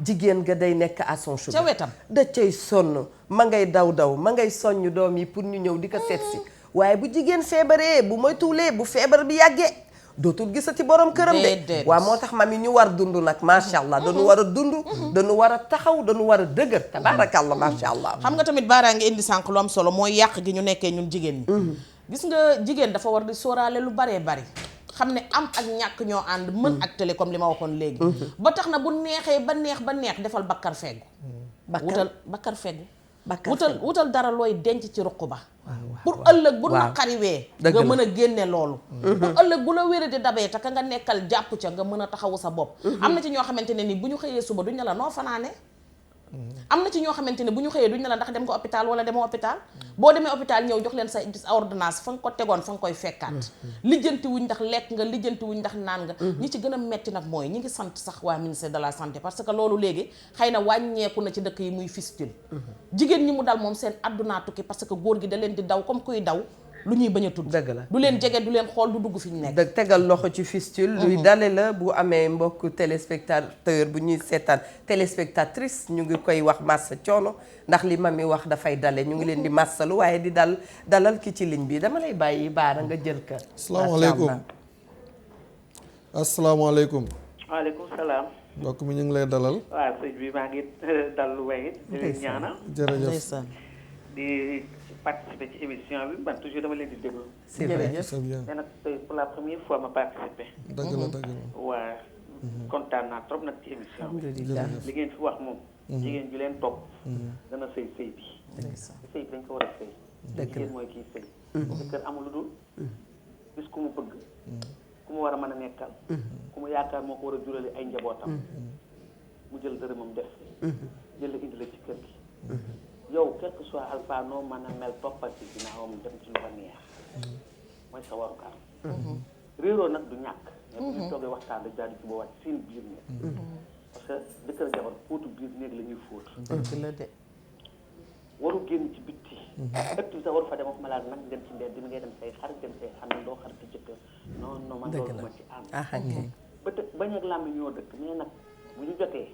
jigéen ga day nekk à son chevet. ca wetam da cay sonn ma ngay daw ma ngay soññ doom yi pour ñu ñëw di ko seet si. waaye bu jigéen feebaree bu moytuwulee bu feebar bi yàggee dootul gisati borom këram de. waaw moo tax mami ñu war dund nag macha allah dañu war a dund. dañu war a taxaw dañu war a dëgër tabaarakallah macha allah. xam nga tamit baaraa ngi indi sànq lu am solo mooy yàq gi ñu nekkee ñun jigéen ñi. gis nga jigéen dafa war di sóoraale lu baree bari. xam ne am ak ñàkk ñoo ànd mën ak télé comme li ma waxoon léegi. ba tax na bu neexee ba neex defal bakkar feggu. wutal bakkar feggu. wutal dara looy denc ci ruq ba. pour ëllëg bu naqariwee nga mën a génne loolu. pour ëllëg bu la wéradi dabee te ka nga nekkal jàpp ca nga mën a taxawu sa bopp. am na ci ñoo xamante ne ni bu ñu xëyee suba duñ ne la noo fanaane. am na ci ñoo xamante ne bu ñu xëyee duñ ne la ndax dem nga hôpital wala demoo hôpital. boo demee hôpital ñëw jox leen sa ordonnance fa nga ko tegoon fa nga koy fekkaat. lijjanti wuñ ndax lekk nga lijjanti wuñ ndax naan nga. ñi ci gën a metti nag mooy ñi ngi sant sax waa ministère de la santé parce que loolu léegi xëy na wàññeeku na ci dëkk yi muy fistule. jigéen ñi mu dal moom seen àddunaa tukki parce que góor gi da leen di daw comme kuy daw lu ñuy bañ a tudd. dëgg la du leen jege du leen xool du dugg fi ñu nekk. dëgg tegal loxo ci fistule. luy dale la bu amee mbokk téléspectateur bu ñuy seetaan téléspectatrice ñu ngi koy wax massa coono ndax li mami wax dafay dale ñu ngi leen di massalu waaye di dalal ki ci ligne bi dama lay bàyyi Baara nga jël ka. asalaamaaleykum. waaleykum salaam. mbokk mi ñu ngi lay dalal. waaw sëñ bi maa ngi dal lu wéy. di ñaanal. jërëjëf di participer ci émission bi man toujours dama leen di déglu. c'est vrai c'est bien. mais nag pour la première fois ma participer. dëgg la dëgg la. waa kontaan naa trop nag ci émission bi. alhamdulilah li ngeen fi wax moom. jigéen ju leen topp. dana sëy bi. sëy bi dañ ko war a sëy. jigéen mooy kii sëy. parce que amul lu dul. gis ku mu bëgg. ku mu war a mën a nekkal. ku mu yaakaar moo ko war a jurale ay njabootam. mu jël dërëmam def. jël la indi la ci kër gi. yow quel que soit alpha noo mën a mel toppal ci ginnaawam dem ci lu ko neex. mooy sa warugar. réeroo nag du ñàkk. mais bu ñu toogee waxtaan dañu daal di ci boobaat seen biir néeg. parce que jëkkër ak jabar fóotu biir néeg la ñuy fóot. dëgg la de. waru génn ci bitti. ëtt bi sax waru fa dem wax ma laa nag dem ci mbedd mi ngay dem say xarit dem say xam ne doo xarit jëkkër non non man loolu ma ci am. ba te bañ ak làmb ñoo dëkk mais nag bu ñu jotee.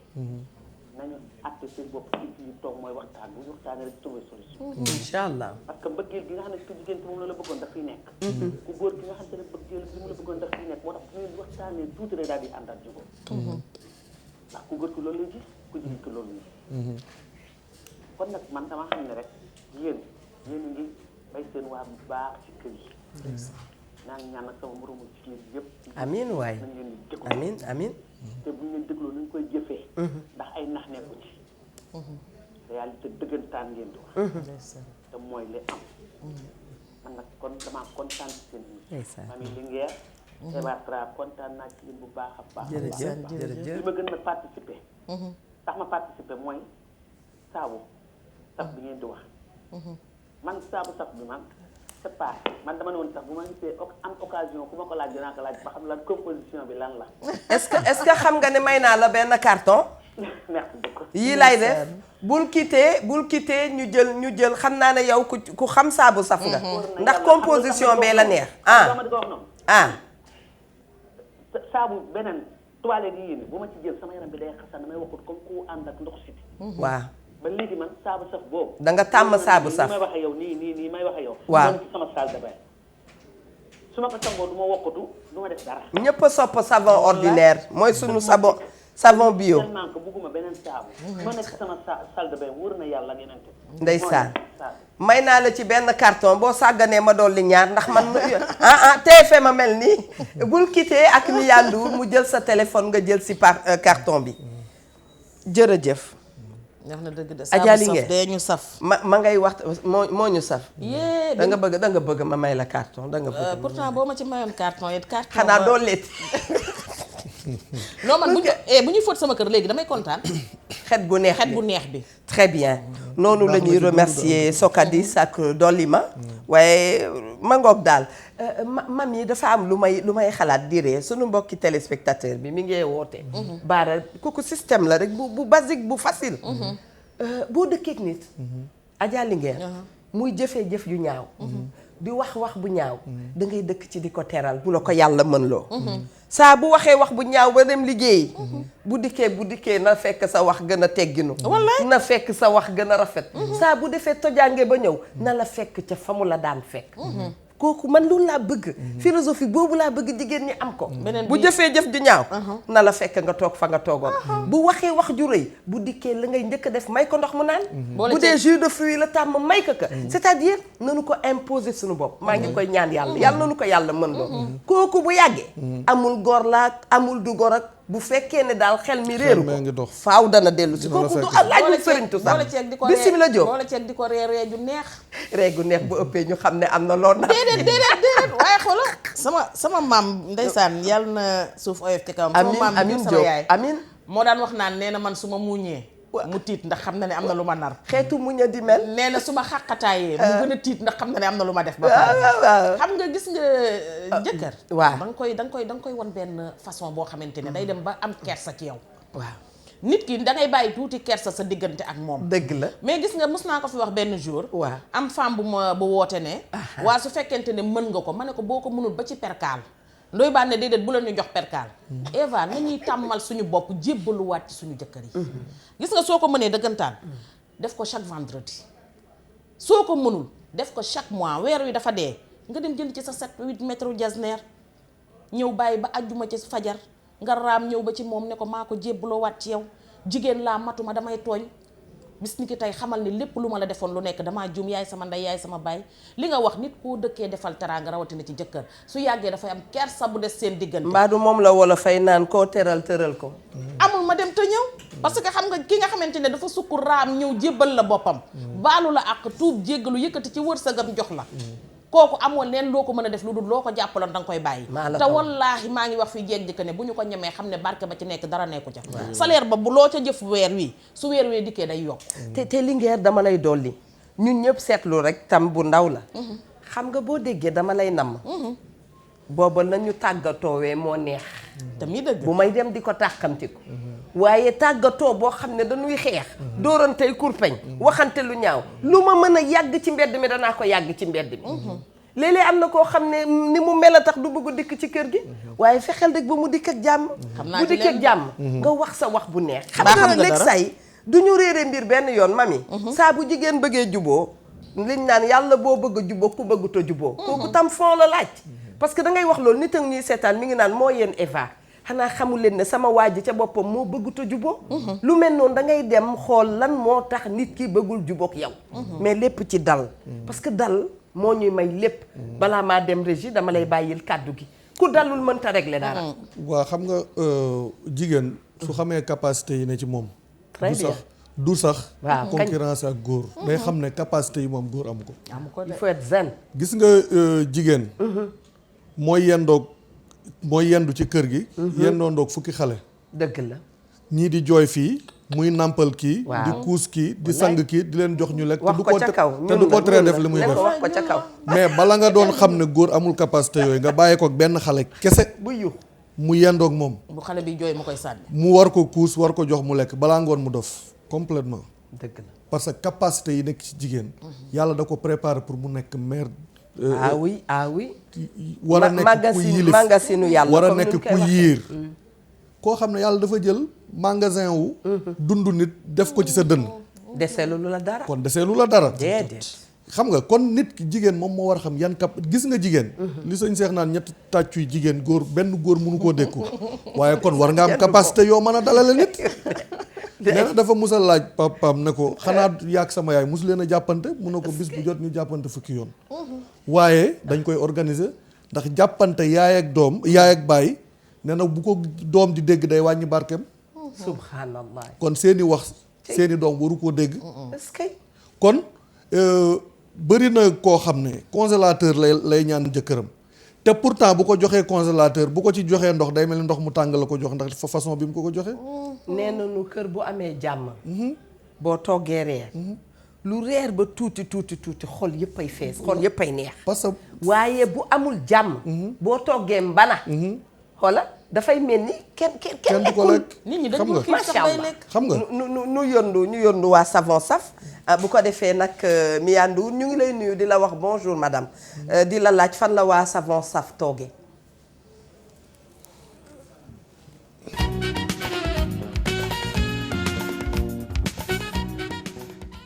nañu àtte seen bopp ci ñu toog mooy waxtaan bu ñu waxtaanee rek trouver solution. incha allah. parce que mbëggeel gi nga xam ne ku jigéen ki moom la bëggoon daf fiy nekk. ku góor ki nga xam ne mbëggeel bi mu la bëggoon daf fiy nekk moo tax bu ñu waxtaanee tuuti rek daal di àndaat jubóo. ndax ku góor ki loolu lay gis ku jigéen ki loolu lay kon nag man dama xam ne rek yéen a ngi bay seen waa bu baax ci kër yi. naa ngi ñaan nag sama moromu jigéen yëpp. amiin waay nañ leen di déglu amiin amiin. te bu ñu leen dégloo nañ koy jëfee. ndax ay nax nekku ci. réalité dëggantaan ngeen di wax. te mooy li am. man nag kon damaa kontaan ci seen ndeysaan. Mami Linguère Eva Tra kontaan naa ci yéen bu baax a baax jërëjëf jërëjëf. li ma gën a participer tax ma participer mooy saabu saf bi ngeen di wax man saabu saf bi man c'est pas man dama ne woon sax bu ma gisee am occasion ku ma ko laaj dinaa ko laaj ba xam lan composition bi lan la est-ce que xam nga ne may naa la benn carton. merci beaucoup yii lay def bul quitté ñu jël xam naa ne yow ku xam saabu saf nga. ndax composition bee la neex. ma di ko wax noonu saabu beneen toilette yi yéen bu ma ci jël sama yaram bi day xasan damay waxut comme ku ànd ak ndox siti waaw. ba léegi man saabu saf boobu. da nga tàmm saabu saf may waxee yow nii may waxee yow. waaw ci sama salle de bain su ma ko sangoo du ma wokkatu du ma def dara. ñëpp a sopp savon ordinaire mooy sunu savon bio. tellement que bugguma beneen saabu. ma nekk sama salle de bain wóor na yàlla ak yeneen. ndeysaan may naa la ci benn carton boo sàgganee ma dolli ñaar ndax man TFM ma mel nii bul quitté ak mi yàndu mu jël sa téléphone nga jël si par carton bi jërëjëf. wax na dëgg de Adja saabu Linguère saf dee ñu saf. ma ngay wax moo ñu saf. yee da nga bëgg ma may la carton da nga bëgg. pourtant boo ma ci mayoon carton it carton. xanaa doo leeti. non man bu ñuy fóot sama kër léegi damay kontaan. xet gu neex bi. très bien noonu la ñuy remercier Socadis ak Dolima waaye mangoog daal mam yi dafa am lu may xalaat diree suñu mbokki téléspectateur bi mi ngi woote. baara kooku système la rek bu basique bu facile. boo dëkkeek nit. Adja Linguère muy jëf yu ñaaw. di wax bu ñaaw. da ngay dëkk ci di ko teral bu la ko yàlla mën loo. saa bu waxee wax bu ñaaw ba dem liggéeyi. bu dikkee na fekk sa wax gën a tegginu. wallaay na fekk sa wax gën a rafet. saa bu defee tojaange ba ñëw na la fekk ca fa mu la daan fekk. kooku man loolu laa bëgg. philosophie boobu laa bëgg jigéen ñi am ko. bu jëfee jëf ju ñaaw. na la fekk nga toog fa nga toogoon. bu waxee wax ju rëy bu dikkee la ngay njëkk a def may ko ndox mu naan. bu dee jus de fruit la tàmm may ko ka. c'est-à-dire nanu ko imposer suñu bopp. maa ngi koy ñaan yàlla nanu ko yàlla mën loo. kooku bu yàggee. amul góor laak amul du góor ak bu fekkee ne daal xel mi réeru ko faaw dana dellu si kooku du laaju sëriñtu sax bismillah Diop boole ceeg di ko ree ju neex. ree gu neex bu ëppee ñu xam ne am na lool na déedéet waaye xoolal sama maam ndeysaan yàlla na suuf oyof ci kawam. amiin Diop amiin moo daan wax naan nee na man su ma muuñee mu tiit ndax xam na ne am na lu ma nar. xeetu muñ a di mel. nee na su ma xàqataayee mu gën a tiit ndax xam na ne am na lu ma def. ba pare xam nga gis nga jëkkër. waaw da nga koy won benn façon boo xamante ne day dem ba am kersa ci yow. waaw nit ki da ngay bàyyi tuuti kersa sa diggante ak moom. dëgg la mais gis nga mos naa ko fi wax benn jour. waaw am femme bu woote ne. waa su fekkente ne mën nga ko ma ne ko boo ko mënul ba ci perkaal. ndoy baan ne déedéet bu la ñu jox perkaal. Eva nañuy tàmmal suñu bopp jébbaluwaat ci suñu jëkkër yi. gis nga soo ko mënee dëggantaan def ko chaque vendredi. soo ko mënul def ko chaque mois weer wi dafa dee nga dem jënd ci sa 7-8 mètres jasneer ñëw bàyyi ba àjjuma ci fajar nga raam ñëw ba ci moom ne ko maa ko jébbaloowaat ci yow jigéen laa matuma damay tooñ. bis ni ki tey xamal ni lépp lu ma la defoon lu nekk damaa juum yaay sama ndey yaay sama baay li nga wax nit koo dëkkee defal teraanga rawatina ci jëkkër su yàggee dafay am kersa bu des seen diggante. mbaadu moom la wala fay naan koo teral tëral ko. amul ma dem te ñëw parce que xam nga ki nga xamante ne dafa sukk raam ñëw jébbal la boppam. baalu la ak tuub jéggalu yëkkati ci wërsëgam jox la. kooku amoon leen loo ko mën a def lu dul loo ko jàppaloon danga koy bàyyi. te wallaahi maa ngi wax fi jeeg jëkk ne bu ñu ko ñemee xam ne barke ba ci nekk dara nekku ca. salaire ba bu loo ca jëf weer wi su weer wee dikkee day yokk. te Linguère dama lay dolli ñun ñëpp seetlu rek tam bu ndaw la. xam nga boo déggee dama lay namm. booba nañu tàggatoowee moo neex. tamit dëgg bu may dem di ko tàkkamtiku. waaye tàggatoo boo xam ne dañuy xeex. dóorantey kurpeñ. waxante lu ñaaw lu ma mën a yàgg ci mbedd mi danaa ko yàgg ci mbedd mi. léeg-léeg am na koo xam ne ni mu mel a tax du bëgg dikk ci kër gi. waaye fexeel rek ba mu dikk ak jàmm. bu dikk ak jàmm. nga wax sa wax bu neex. xam nga nekk say du ñu réere mbir benn yoon mami. saa bu jigéen bëggee juboo liñ naan yàlla boo bëgg a juboo ku bëggut a juboo. kooku tam fond la laaj. parce que da ngay wax loolu nit ak ñuy seetaan mi ngi naan moo yéen Eva xanaa xamul leen ne sama waa ji ca boppam moo bëggut a juboo lu mel noonu da ngay dem xool lan moo tax nit ki bëggul jubook yow. mais lépp ci dal. parce que dal moo ñuy may lépp. balaa maa dem régie dama lay bàyyil kàddu gi ku dalul mënta régler dara. waa xam nga jigéen su xamee capacité yi ne ci moom. très bien du sax waaw concurrence ak góor day xam ne capacité yi moom góor amu ko il faut être zen. gis nga jigéen mooy yendu ci kër gi yendoo ndoog fukki xale dëgg la. ñii di jooy fii muy nàmpal kii Waaw. di kuus kii di sang kii di leen jox ñu lekk wax ko ca kaw te du ko tere def li muy ne def ko wax ko ca kaw. mais bala nga doon xam ne góor amul capacité yooyu nga bàyyi ko ak benn xale kese bu yu. mu yendoog moom bu xale bi jooy mu koy sànni. mu war ko kuus war ko jox mu lekk balaa ngoon mu dof complètement dëgg la. parce que capacité yi nekk ci jigéen yàlla da ko préparer pour mu nekk mère ah oui ah oui. war a nekk ku yilif magasinu yàlla war a comme ni nekk ñu koy ku waxee. yiir koo xam ne yàlla dafa jël magasin wu dund nit def ko ci sa dënn deseelu lu la dara. kon desee lu la dara déedéet. xam nga kon nit ki jigéen moom moo war a xam yan gis nga jigéen li sëñ Seex naan ñetti tàccuy jigéen góor benn góor mënu koo dékku waaye kon war nga am capacité yoo mën a dalale nit nee na dafa musa laaj papaam ne ko xanaa yaag sama yaay mosu leen a jàppante mun na ko bis bu jot ñu jàppante fukki yoon waaye dañ koy organiser ndax jàppante yaay ak doom yaay ak baay nee na bu ko doom di dégg day wàññi barkeem subhanallah. kon seeni wax seeni doom waru koo dégg est-ce que. kon bëri na koo xam ne congélateur lay ñaan jëkkëram te pourtant bu ko joxee congélateur bu ko ci joxee ndox day mel ni ndox mu tàng la ko jox ndax fa façon bi mu ko joxee nee nañu kër bu amee jàmm. boo toggee reer. lu reer ba tuuti xol yëpp ay fees xol yëpp ay neex. parce que waaye bu amul jàmm. boo toggee mbana. xoola dafay mel ni kenn du ko lekk nit ñi xam dañu nga xiif sax bay lekk. xam nga ñu yóndu waa Savon Saf bu ko defee nag Mia Ndour ñu ngi lay nuyu di la wax bonjour madame di la laaj fan la waa Savon Saf toogee.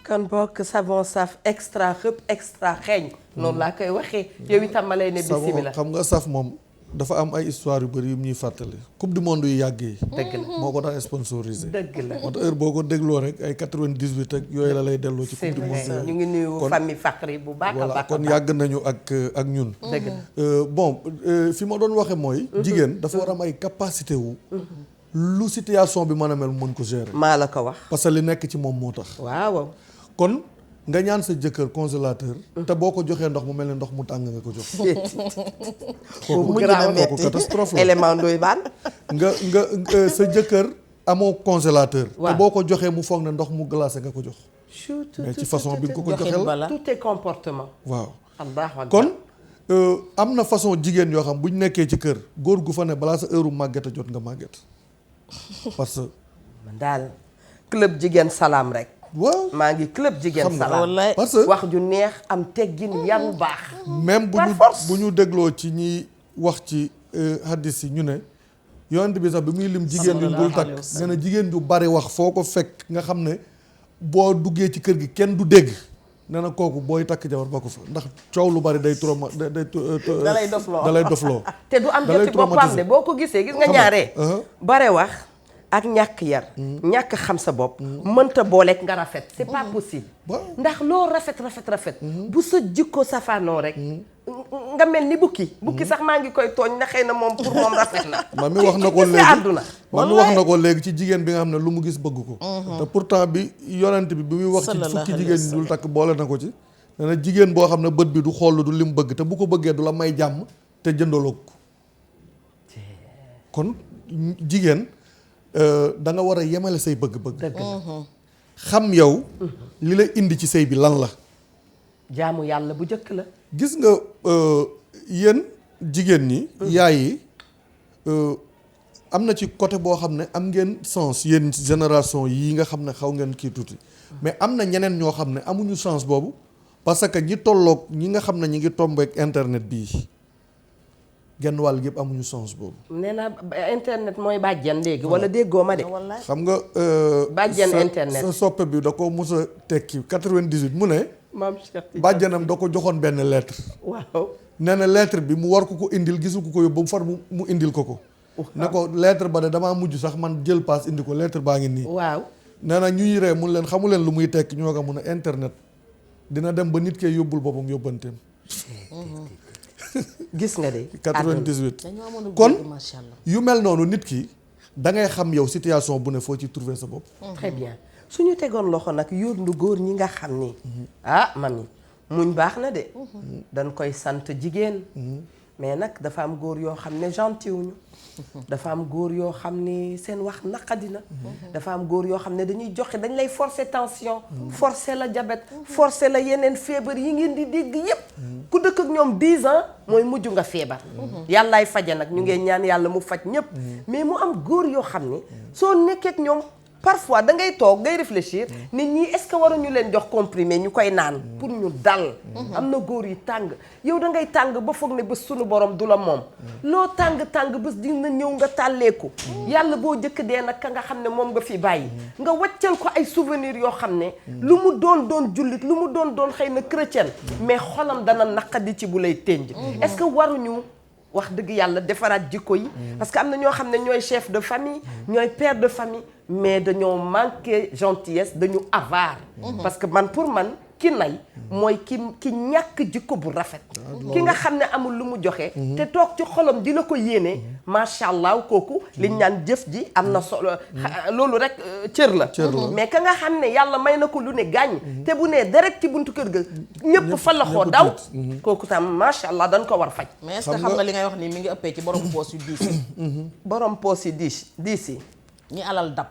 kon bokk Savon Saf extra xëpp extra xeeñ noonu laa koy waxee yow itam ma lay ne bismillah. xam nga saf moom dafa am ay histoire yu bëri yu ñuy fàttali coupe du monde yu yàgg yi dëgg la moo ko daan sponsorisé dëgg la. moo tax heure boo ko dégloo rek ay 98 ak yooyu la lay delloo ci c'est coupe du monde vrai ñu ngi nuyu famille Fakri bu baax a voilà baax. kon yàgg nañu ak ñun dëgg la. bon fi ma doon waxe mooy jigéen dafa war am ay capacité wu lu situation bi mën a mel mën ko gérer maa la ko wax. parce que li nekk ci moom moo tax waaw. kon nga ñaan sa jëkkër congélateur te boo ko joxee ndox mu mel ne ndox mu tàng nga ko jox mu gën a metti kooku catastrophe la élément ndoy baan. nga sa jëkkër amoo congélateur waaw te boo ko joxee mu foog ne ndox mu glacé nga ko jox mais ci façon bi nga ko joxee la bala tout est comportement. waaw allahu akbar. kon am na façon jigéen yoo xam bu ñu nekkee ci kër góor gu fa ne balaa sa heure màgget a jot nga màgget parce que man daal club jigéen salaam rek. waaw maa ngi club jigéen xam nga salaam. wallaay parce que wax ju neex am teggin yaru baax. même par force. bu ñu dégloo ci ñiy wax ci hadis yi ñu ne yonent bi sax bi muy lim jigéen yu dul takk nee na jigéen ju bari wax foo ko fekk nga xam ne boo duggee ci kër gi kenn du dégg nee na kooku booy takk jabar ba ko fa ndax coow lu bari day trauma da lay dofloo da lay dofloo te du am da lay joti boppam de traumatiser. boo ko gisee gis nga Xam nga, ñaaree. bare wax ak ñàkk yar. ñàkk xam sa bopp. mënta booleeg nga rafet c'est pas possible. waaw. ndax loo rafet. bu sa jikko safaanoo rek. nga mel ni bukki. bukki sax maa ngi koy tooñ na xëy na moom pour moom rafet na. man mi wax na ko ci léegi àdduna. man mi wax na ko léegi ci jigéen bi nga xam ne lu mu gis bëgg ko te pourtant bi yonent bi muy wax ci fukki jigéen ñi dul takk boole na ko ci nee na jigéen boo xam ne bët bi du xool du li mu bëgg te bu ko bëggee du la may jàmm te jëndaloo ko kon jigéen da nga war a yemale say bëgg-bëgg xam yow li la indi ci sëy bi lan la jaamu yàlla bu njëkk la. gis nga yéen jigéen ñi yaay yi am na ci côté boo xam ne am ngeen sens yéen génération yii nga xam ne xaw ngeen kii tuuti mais am na ñeneen ñoo xam ne amuñu sens boobu parce que ñi tolloog ñi nga xam ne ñi ngi tombeek internet bii genn wàll yëpp amuñu sens boobu nee naa internet mooy bàjjen léegi wala déggoo ma de. xam nga bàjjen internet sa soppe bi da ko mus a tekki 98 mu ne maam Cheikh Tidiane bàjjanam da ko joxoon benn lettre waaw. nee na lettre bi mu war ko indil gisul ko yóbbu ba mu far mu indil ko ne ko lettre ba de damaa mujj sax man jël paas indi ko lettre baa ngi nii waaw. nee na ñuy ree mun leen xamu leen lu muy tekki ñoo ko mun a internet dina dem ba nit kee yóbbul boppam yóbbanteem gis nga de. 98 kon yu mel noonu nit ki da ngay xam yow situation bu ne foo ci trouver sa bopp très bien suñu tegoon loxo nag yóndu góor ñi nga xam ni ah mami muñ baax na de dañ koy sant jigéen mais nag dafa am góor yoo xam ne gentil wuñu dafa am góor yoo xam ne seen wax naqadina dafa am góor yoo xam ne dañuy joxe dañ lay forcer tension forcer la diabète forcer la yeneen feebar yi ngeen di dégg yépp ku dëkk ak ñoom 10 ans mooy mujj nga feebar yàllaay faje nag ñu ngeen ñaan yàlla mu faj ñépp mais mu am góor yoo xam ne soo nekkee ak ñoom parfois da ngay toog ngay réfléchir nit ñi est-ce que waruñu leen jox comprimé ñu koy naan pour ñu dal am na góor yi tàng yow da ngay tàng ba foog ne bés sunu borom du la moom loo tàng bés dina ñëw nga tàlleeku yàlla boo jëkk dee nag ka nga xam ne moom nga fi bàyyi nga waccal ko ay souvenirs yoo xam ne lu mu doon jullit lu mu doon xëy na chrétien mais xolam dana naqadi ci bu lay tënj est-ce que waruñu wax dëgg yàlla defaraat jikko yi parce que am na ñoo xam ne ñooy chef de famille ñooy père de famille mais dañoo manqué gentillesse dañu avare parce que man pour man ki nay mooy ki ñàkk jikko bu rafet ki nga xam ne amul lu mu joxe te toog ci xolam di la ko yéene macha allah kooku liñ naan jëf ji am na solo loolu rek cër la mais ka nga xam ne yàlla may na ko lu ne gàññ te bu nee direct ci buntu kër ga ñëpp fa la xoo daw kooku tam macha allah dañ ko war faj mais est-ce que xam nga li ngay wax nii mi ngi ëppee ci borom poos yu diis yi borom poos yi diis yi ñi alal dab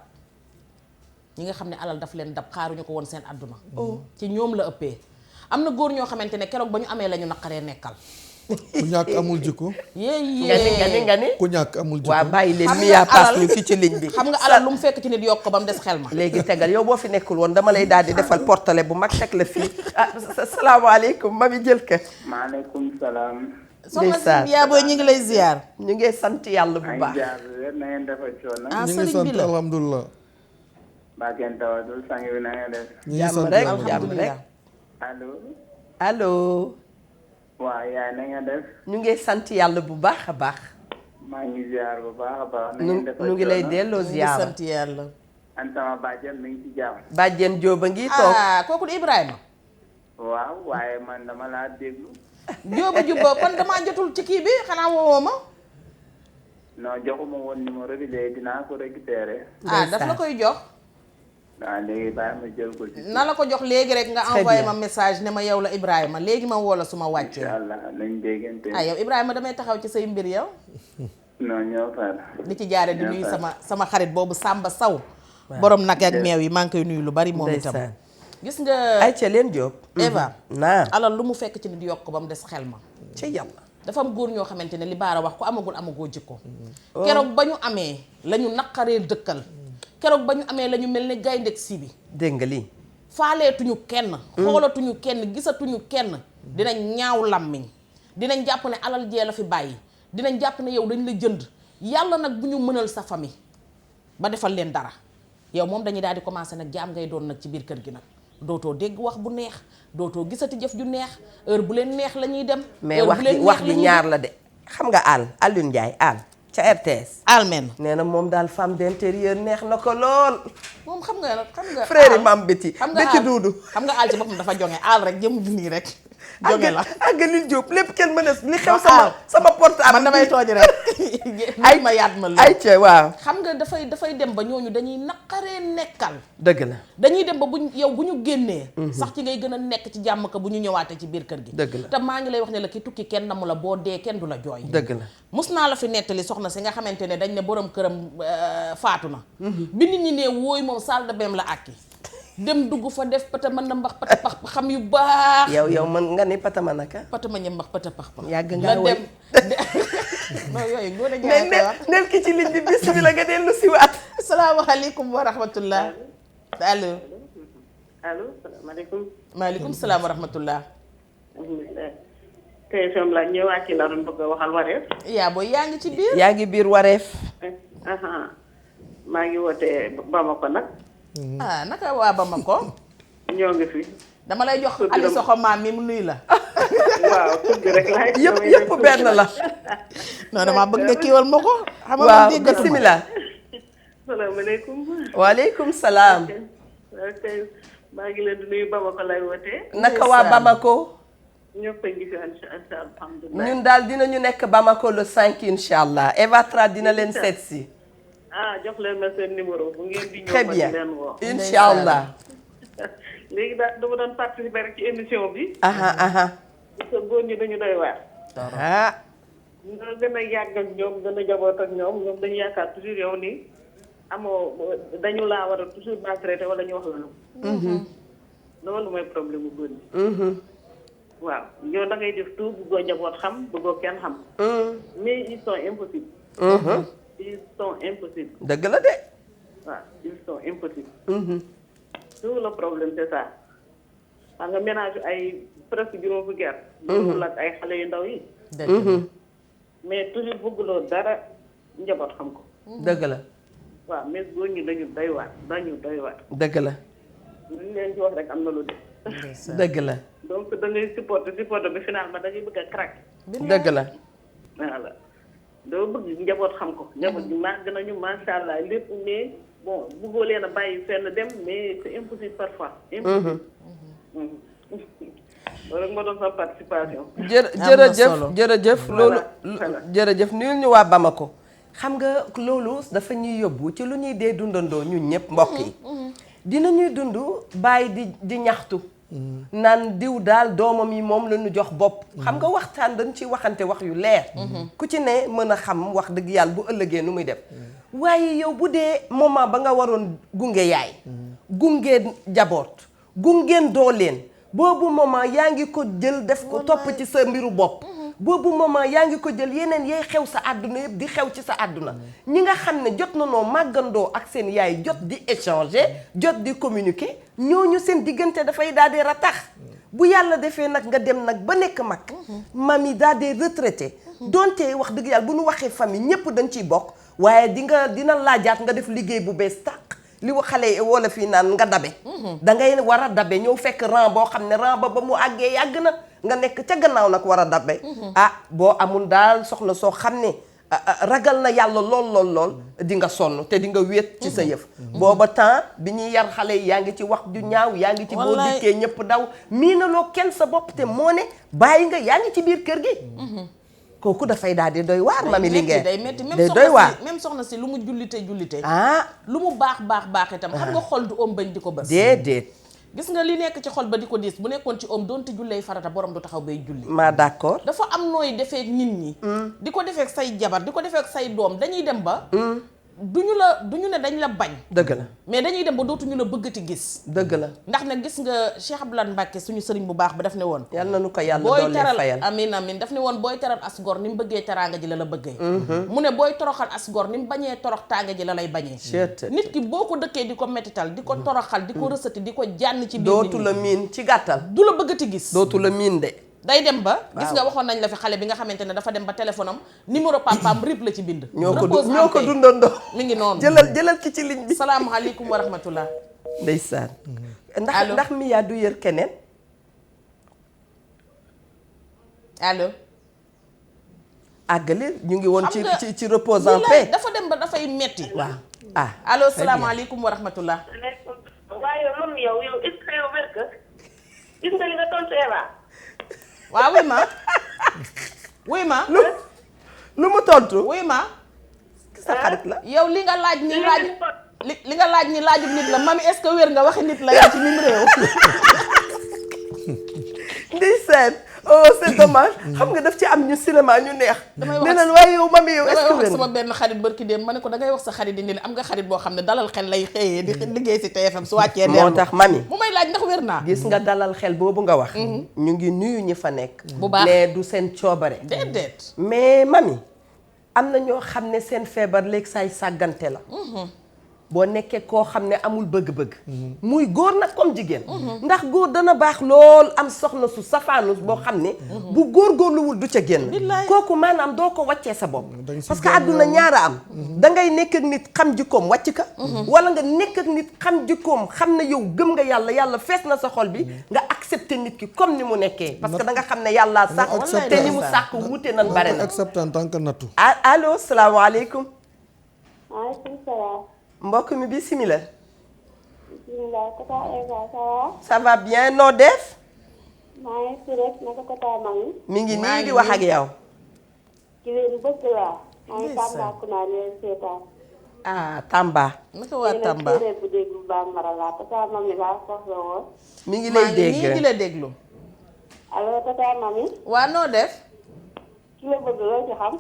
ñi nga xam ne alal daf leen dab xaaruñu ko woon seen àdduna ci ñoom la ëppee am na góor ñoo xamante ne keroog ba ñu amee la ñu naqaree nekkal ku ñàkk amul jikko nga ni ku ñàkk amul jikko waaw bàyyi leen mi yaa paas ñu ki ci ligne bi xam nga alal lu mu fekk ci nit yokk ko ba mu des xel ma léegi tegal yow boo fi nekkul woon dama lay daal di defal portale bu mag teg la fii salaamaaleykum mami jël ka maaleykum salaam. soxna si yaa booy ñu ngi lay ziar ñu ngi sant yàlla bu baax na ngeen defa coono. ñu ngi sant alhamdulilah baa kenn tawatul sang bi na ngeen def. ñu ngi sant jàmm rek allo waaw yaay na ngeen def. ñu ngi sant yàlla bu baax a baax maa ngi ziar bu baax a baax. na ngeen defa ñu ngi lay delloo ziar sant yàlla an sama bàjjen mi ngi ci jàmm. bàjjen Jóoba ngi toog kooku di Ibrahima waaw waaye man dama laa déglu. Jóoba jubba kon damaa jotul ci kii bi xanaa woowoo ma non joxuma woon numéro bi léegi dinaa ko récupérer. daf la koy jox waaw léegi bàyyi ma jël ko ci. na la ko jox léegi rek nga envoyé ma message ne ma yow la Ibrahima léegi ma woo la su ma wàccee. incha allah nañ déggante. yow Ibrahima damay taxaw ci say mbir yow. non ñoo far. di ci jaare di nuyu sama xarit boobu Samba Saw. borom nag ak meew yi maa ngi koy nuyu lu bari moom itam. gis nga ay ca leen Jóob Eva naa alal lu mu fekk ci nit yokk ba mu des xel ma. ci yàlla dafa am góor ñoo xamante ne li baara wax ku amagoo jikko. keroog ba ñu amee la ñu naqaree dëkkal. keroog ba ñu amee la ñu mel ne gayndeg si bi dégg nga lii faaleetuñu kenn xoolatuñu kenn gisatuñu kenn dinañ ñaaw làmmiñ dinañ jàpp ne alal jee la fi bàyyi dinañ jàpp ne yow dañ la jënd yàlla nag bu ñu mënal sa famille ba defal leen dara yow moom dañuy daal di commencer nag jaam ngay doon nag ci biir kër gi nag dootoo dégg wax bu neex dootoo gisati jëf ju neex heure bu leen neex la ñuy dem mais wax ji ñaar la de xam nga Alioune Ndiaye ca RTS. almen nee na moom daal femme d'intérieur neex na ko lool. moom xam nga. frère yi maam Betty. Betty Duudu. xam nga ci boppam dafa jonge rek jëm nii rek. jonge la ak Lil Diop lépp kenn mën a li xew sama portable. man damay tooj rek. ay ma yaat ma ay ca waaw. xam nga dafay dem ba ñooñu dañuy naqaree nekkal. dëgg la dañuy dem ba bu ñu génnee. sax ci ngay gën a nekk ci jàmm ka bu ñu ñëwaatee ci biir kër gi. dëgg la te maa ngi lay wax ne la ki tukki kenn namu la boo dee kenn du la jooy. dëgg la mus naa la fi nettali soxna si nga xamante ne dañ ne borom këram faatu na. bi nit ñi ne wooy moom salle de bain la àkki. dem dugg fa def pata mën na mbax pata pax xam yu baax. yow mën nga ni pata ma naka. pata ma ñam mbax pata pax pax. yàgg nga dem non yooyu ngoo ne jaay koy wax nel ki ci ligne bi bismillah nga dellu si waat. asalaamaaleykum wa rahmatullah. allo. allo salaamaaleykum. maaleykum salaam wa rahmatullah. TFM la ñëwaat ci la doon bëgg a waxal wareef. yaa booy yaa ngi ci biir. yaa ngi biir wareef. maa ngi wootee Bamako nag. naka waa Bamako. ñoo ngi fi. dama lay jox Ali Soxo maam mi mu nuyu la. waaw tudd rek laay. yëpp benn la. non dama bëgg nga kiiwal ma ko. xam nga waaw bismillah. salaamaaleykum. waaleykum salaam. ok maa ngi leen di nuyu Bamako lay wootee. naka waa Bamako. ñëpp a ngi fi alhamdulilah. ñun daal dinañu nekk Bamako le 5 incha allah Eva Tra dina leen seet si. jox leen ma seen numéro bu ngeen di ñëw très ma bien di leen woo. incha allah. léegi daal dama doon participer rek ci émission bi. aha parce que góor ñi dañu doy waar. ah nga gën a yàgg ak ñoom gën a jaboot ak ñoom dañu yaakaar toujours yow ni amoo dañu laa war a toujours maltraité wala ñu wax la lu. loolu mooy problème bu góor ñi. waaw yow da ngay def tout bëggoo jaboot xam bëggoo kenn xam. mais ils sont impossibles. ils sont impossibles. dëgg la de. waaw ils sont impossibles. tout le problème c'est ça. xam nga ménage ay presque juróom fukki at. loolu ak ay xale yu ndaw yi. mais toujours bëgguloo dara njaboot xam ko. dëgg la. waaw mais góor ñi dañu doy waar dëgg la. lu ñu leen ci wax rek am na lu def. dëgg la. donc da ngay supporter bi finalement da ngay bëgg a craquer. dëgg la. voilà doo bëgg njaboot xam ko. njaboot gi màgg nañu macha allah lépp mais bon bëggoo leen a bàyyi fenn dem mais c'est impossible parfois. impossible. loolu rek ma doon sa participation. jërëjëf loolu jërëjëf nuyul ñu waa Bamako. xam nga loolu dafa ñuy yóbbu ci lu ñuy dee dundandoo ñun ñëpp mbokk yi. dinañuy dund bàyyi di ñaxtu. naan diw daal doomam yi moom la ñu jox bopp. xam nga waxtaan dañ ciy waxante wax yu leer. ku ci ne mën a xam wax dëgg yàlla bu ëllëgee nu muy def. waaye yow bu dee moment ba nga waroon gunge yaay. gunge jaboot gungeen doo leen. boobu moment yaa ngi ko jël def ko topp ci sa mbiru bopp. boobu moment yaa ngi ko jël yeneen yay xew sa àdduna yëpp di xew ci sa àdduna. ñi nga xam ne jot na noo màggandoo ak seen yaay jot di échanger jot di communiquer ñooñu seen diggante dafay daal di ratax. bu yàlla defee nag nga dem nag ba nekk mag. mami daal di retraité. donte wax dëgg yàlla bu nu waxee famille ñëpp dañ ciy bokk. waaye dina laajaat nga def liggéey bu bees tàq. li wa xale wala fii naan nga dabe. da ngay war a dabe ñëw fekk rang boo xam ne rang ba mu àggee yàgg na nga nekk ca gannaaw nag war a dabe. boo amul daal soxna soo xam ne ragal na yàlla lool di nga sonn te di nga wéet ci sa yëf. booba temps bi ñuy yar xale yi yaa ngi ci wax ju ñaaw yaa ngi ci boo dikkee ñëpp daw miinaloo kenn sa bopp te moo ne bàyyi nga yaa ngi ci biir kër gi. kooku dafay daal di doy waar mami li ngeen day metti day doy waar même soxna si lu mu jullite lu mu baax itam xam nga xol du om bañ di ko bës déedéet gis nga li nekk ci xol ba di ko diis bu nekkoon ci om doonte julley farata borom du taxaw bay julli maa d'accord dafa am nooy defee nit ñi di ko defee say jabar di ko defee say doom dañuy dem ba duñu ne dañ la bañ dëgg la mais dañuy dem ba dootuñu la bëggati gis dëgg la ndax nag gis nga Cheikh Abdoulaye Mbacke suñu sëriñ bu baax ba daf ne woon yàlla na nu ko yàlla booy doole teral fayal amin daf ne woon booy teral asgor ni mu bëggee teraanga ji la la bëggee mu ne booy toroxal asgor ni mu bañee torox tànga ji la lay bañee nit ki boo ko dëkkee di ko mettital di ko toroxal di ko rësati di ko jànn ci biir dootu la miin ci gàttal du la bëggati gis dootu la miin de day dem ba gis nga waxoon nañ la fi xale bi nga xamante ne dafa dem ba téléphone am numéro papaam rip la ci bind ñoo ko dundandoo mi ngi noonu jëlal ki ci ligne bi salaamaaleykum wa rahmatullah ndeysaan ndax mi yaa du yër keneen allo àggali ñu ngi woon ci repose en paix dafa dem ba dafay metti waaw allo salaamaaleykum wa rahmatullah waaye moom yow est-ce que yow wér nga gis nga li nga tontu Eva waaw wuy ma lu mu tontu wuy ma sa xarit la yow li nga laaj ni laajub nit la mami est-ce que wér nga waxi nit la yow ci mim réew ndeysaan oh c'est dommage xam nga daf ci am ñu cinéma ñu neex nee nañ waaye yow mami yow est-ce que wér sama benn xarit barki dem ma ne ko da ngay wax sa xarit di ne am nga xarit boo xam ne dalal xel lay xëyee di liggéey si TFM su wàccee moo tax mami mu may laaj ndax wér naa gis nga dalal xel boobu nga wax ñu ngi nuyu ñi fa nekk bu baax mais du seen coobare déedéet mais mami am na ñoo xam ne seen feebar léegi saay sàggante la boo nekkee koo xam ne amul bëgg-bëgg muy góor nag comme jigéen ndax góor dana baax lool am soxna su safaanu boo xam ne bu góorgóorluwul du ca génn kooku maanaam doo ko wàccee sa bopp parce que àdduna ñaara am dangay nekk ak nit xam jikkoom wàcc ka wala nga nekk ak nit xam jikkoom xam ne yow gëm nga yàlla fees na sa xol bi nga accepter nit ki comme ni mu nekkee parce que da nga xam ne yàlla sàkk te ni mu sàkk wuute nan bare na accepter en tant que nattu allo salaamaaleykum maaleykum salaam mbokk mi bismillah. bismillah Tata Eva ça va. ça va bien noo def. maa ngi fi rek naka Tata Mami. mi ngi nii di wax ak yow. ci leen bëgg laa. maa ngi Tambacounda leen seetaan. ah Tamba. naka waa Tamba bu dégg bu bambara laa tata mami laa soxla woon. mi ngi lay dégg ñii di la déglu. allo tata mami. waa noo def. ki la bëgg loo ci xam.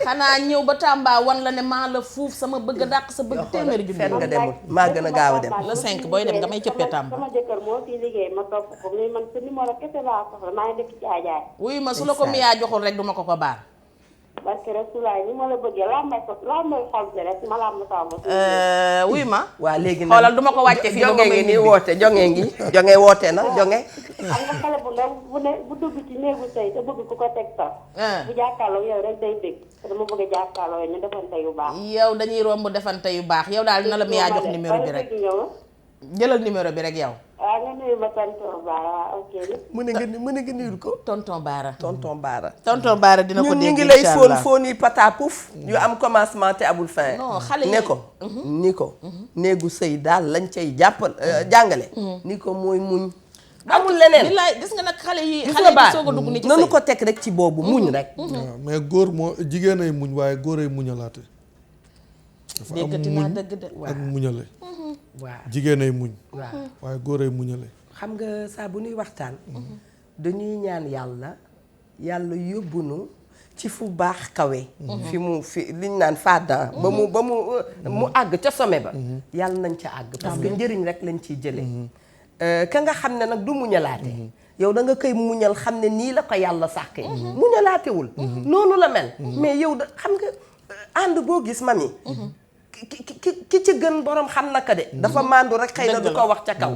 xanaa ñëw ba Tamba wan la ne maa la fuuf sama bëgg a dàq sa bëgg téeméeri junni. fenn nga demul maa gën a gaaw a dem. la 5 booy dem nga may cëppee Tamba. sama jëkkër moo fi liggéey ma topp ko mais man sa numéro kese laa soxla maa ngi dëkk ci Ajaay. wuyu ma su la ko miyaa joxul rek duma ko baal. parce que Rasulaay ni ma la bëggee laa may xol bi rek ma la am na sama. wuyu ma. waa léegi nag xoolal duma ko wàcce fii ba jonge ngi nii woote jonge ngi jonge woote na jonge. xam nga xale bu ndaw bu dugg ci néegu sëy te bëgg ku ko teg sax. bu jàkkaarloo yow rek day dégg te dama bëgg a jàkkaarloo yow ñu defante yu baax. yow dañuy romb defante yu baax yow daal na la miyaa jox numéro bi rek jëlal numéro bi rek yow. waaw nga nuyu ma tonton Baara waaw ok. mën nga nuyul ko. tonton Baara. tonton Baara. tonton Baara dina ko ñun dégg ñu ngi lay incha fóon allah. fóon yi patapouf yu am commencement te amul fin. non xale yi ne ko. ni ko néegu sëy daal lañ cay jàppal jàngale. ni ko mooy muñ. amul leneen billaay gis nga nag xale yi gis xale nga yi soog a dugg ni ci nanu sëy. ko teg rek ci boobu muñ rek. waaw mais góor moo jigéen ay muñ waaye góor ay muñalaate. dafa am déggati naa muñ dëgg de. ak muñale. waaw jigéen ay muñ. waaw waaye góor ay muñale. xam nga saa bu ñuy waxtaan. dañuy ñaan yàlla yóbbu nu ci fu baax kawe. fi liñ naan fàddan ba mu àgg ca sommet ba. yàlla nañ ca àgg. parce que njëriñ rek lañ ciy jëlee. ka nga xam ne nag du muñalaate. yow da nga koy muñal xam ne nii la ko yàlla sàkkee. muñalaatewul. noonu la mel. mais yow da xam nga ànd boo gis mami. ki ci gën borom xam naka de. dafa màndu rek xëy na du ko wax ca kaw.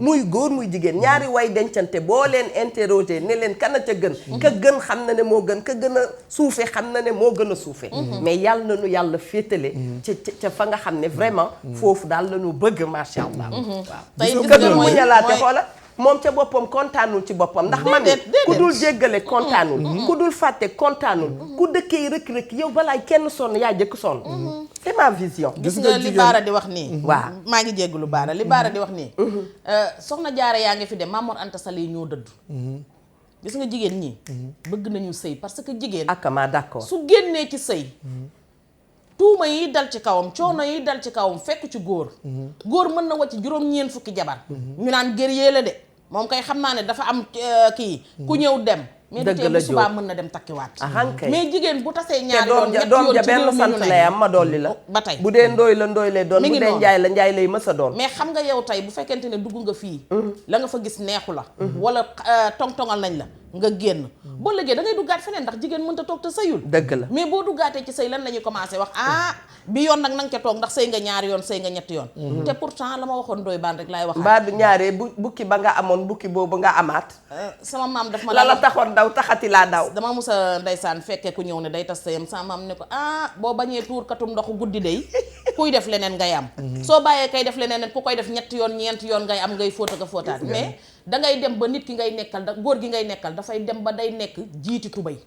muy góor muy jigéen ñaari way dencante boo leen interroger ne leen kan a ca gën. ka gën xam na ne moo gën ka gën a suufe xam na ne moo gën a suufe. mais yàlla na nu yàlla féetale. ca fa nga xam ne vraiment. foofu daal la ñu bëgg macha allah. waaw tey gis gis nga nga mu mooy ñalaate xoola moom ca boppam kontaanul ci boppam ndax mami ku dul jéggale kontaanul ku dul fàtte kontaanul ku dëkkee rëkk-rëkk yow balaay kenn sonn yaa jëkk sonn c'est ma vision gis nga li Baara di wax nii. waaw maa ngi jéggulu Baara li Baara di wax nii. soxna Jaara yaa ngi fi dem Mamour Anta Sali ñoo dëdd. gis nga jigéen ñi. bëgg nañu sëy parce que jigéen. ak ma d'accord su génnee ci sëy. tuuma yi dal ci kawam coono yi dal ci kawam fekk ci góor. góor mën na wàcc juróom-ñeent fukki jabar. ñu naan guerrier la de moom kay xam naa ne dafa am kii. ku ñëw dem. mais du tee bu subaa mën na dem takkiwaat. mais jigéen bu tasee ñaari yoon ñetti yoon ci réew mi ñu ne lay am ma dolli la. ba tey bu dee ndooy la ndooy lay doon bu dee njaay la njaay lay mës a doon. mais xam nga yow tey bu fekkente ne dugg nga fii. la nga fa gis neexu la. wala tong-tongal nañ la. nga génn boo léegi da ngay duggaat feneen ndax jigéen mënta toog te sëyul. dëgg la mais boo duggaatee ci sëy lan la ñuy commencé wax bi yoon nag na nga ca toog ndax sëy nga ñaari yoon sëy nga ñetti yoon. te pourtant la ma waxoon doy baan rek laay wax. mbaa du ñaaree bukki ba nga amoon bukki boobu nga amaat. sama maam daf ma la taxoon daw taxati laa daw. dama musa ndeysaan fekkee ku ñëw ne day tas sëyam sama maam ne ko boo bañee tuur katum ndoxu guddi day kuy def leneen ngay am. soo bàyyee kay def leneen ku koy def ñetti yoon ñeenti yoon ngay am ngay fóota nga fóotaat mais dangay dem ba nit ki ngay nekkal góor gi ngay nekkal dafay dem ba day nekk jiiti tubay.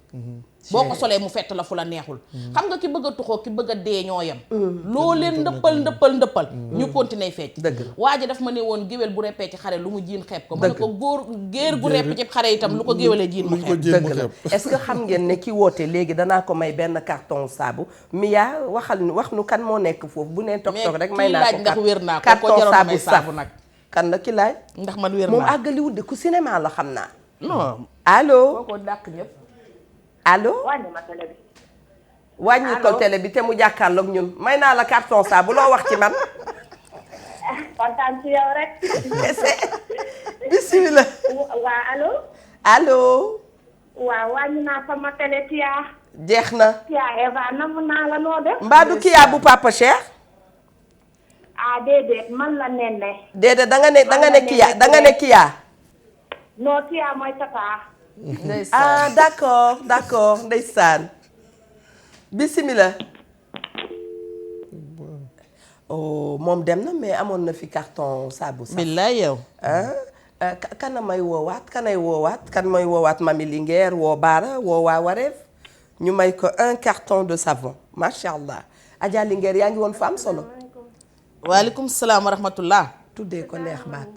boo ko solee mu fett la fu la neexul. xam nga ki bëgg a tuxoo ki bëgg a dee ñoo yem. loo leen ndëppal. ñu continuer fecc. waa ji daf ma ne woon géwél bu reppee ci xare lu mu jiin xeeb ko. ma ne ko géer gu repp ci xare itam lu ko géwélee jiin mu xeeb. dëgg la est-ce que xam ngeen ne ki woote léegi danaa ko may benn carton saabu Mia wax nu kan moo nekk foofu bu nee toog rek may naa ko ndax wér naa ko carton jaroon saabu nag. kan la ki laaj. ndax man wér naa moom àggaliwul de ku cinéma la xam naa. non allo. boo ko dàq ñëpp. allo. wàññi ma télé bi. wàññi ko télé bi te mu jàkkaarloog ñun may naa la carton saabu loo wax ci man. kontaan ci yow rek. bismillah. waa allo. allo. waaw wàññi naa sama télé Kia. jeex na. Kia Eva namm naa la noo def. mbaa du Kia bu Papa Cheikh. déedéet man la Nene. déedéet da nga ne Kia non Kia mooy tata. d'accord ndeysaan. bismillah. oh moom dem na mais amoon na fi carton saabu sax. billaay yow. kana may woowaat kan may woowaat Mami Linguère woo Baara woo waa Wareef ñu may ko un carton de savon macha allah Adja Linguère yaa ngi woon fa am solo. waaleykum salaam wa rahmatullah. tuddee ko neex baat.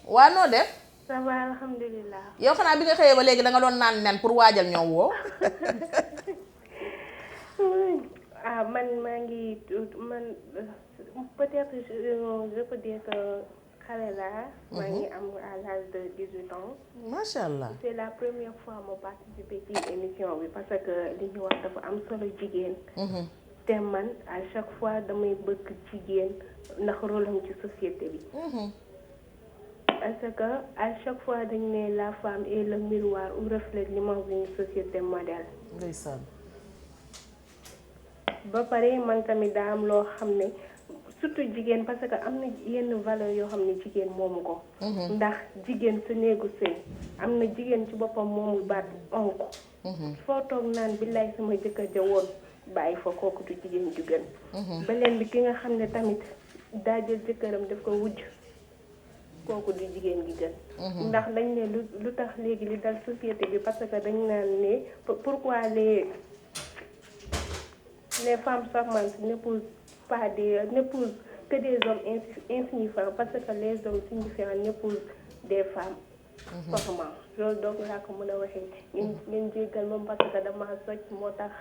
waa noo def. ça va alhamdulilah. yow xanaa bi nga xëyee ba léegi da nga doon naan nen pour waajal ñoom woo. waaw man maa ngi man peut-être je peux dire que xale laa. maa ngi am à l'âge de 18 ans. macha allah. c'est la première fois ma participer ci émission bi parce que li ñu wax dafa am solo jigéen. te man à chaque fois damay bëgg jigéen ndax rôle am ci société bi. parce que à chaque fois dañu ne la femme est le miroir ou reflète l'image d'une société modèle. ndeysaan. ba pare man tamit daa am loo xam ne surtout jigéen parce que am na yenn valeur yoo xam ne jigéen moomu ko. ndax jigéen su néegu sëy am na jigéen ci boppam moomu baat onk. foo toog naan billaay sama jëkkër ja woon bàyyi fa kooku du jigéen ju gën. beneen bi ki nga xam ne tamit daa jël jëkkëram daf ko wujj kooku du jigéen gi gën. ndax dañ ne lu tax léegi li dal société bi parce que dañ naan ne pourquoi les femmes charmantes n'épousent que des hommes insignifiants parce que les hommes signifiants n'épousent des femmes charmantes. loolu donc laa ko mën a waxee ngeen jéggal moom parce que dama socc moo tax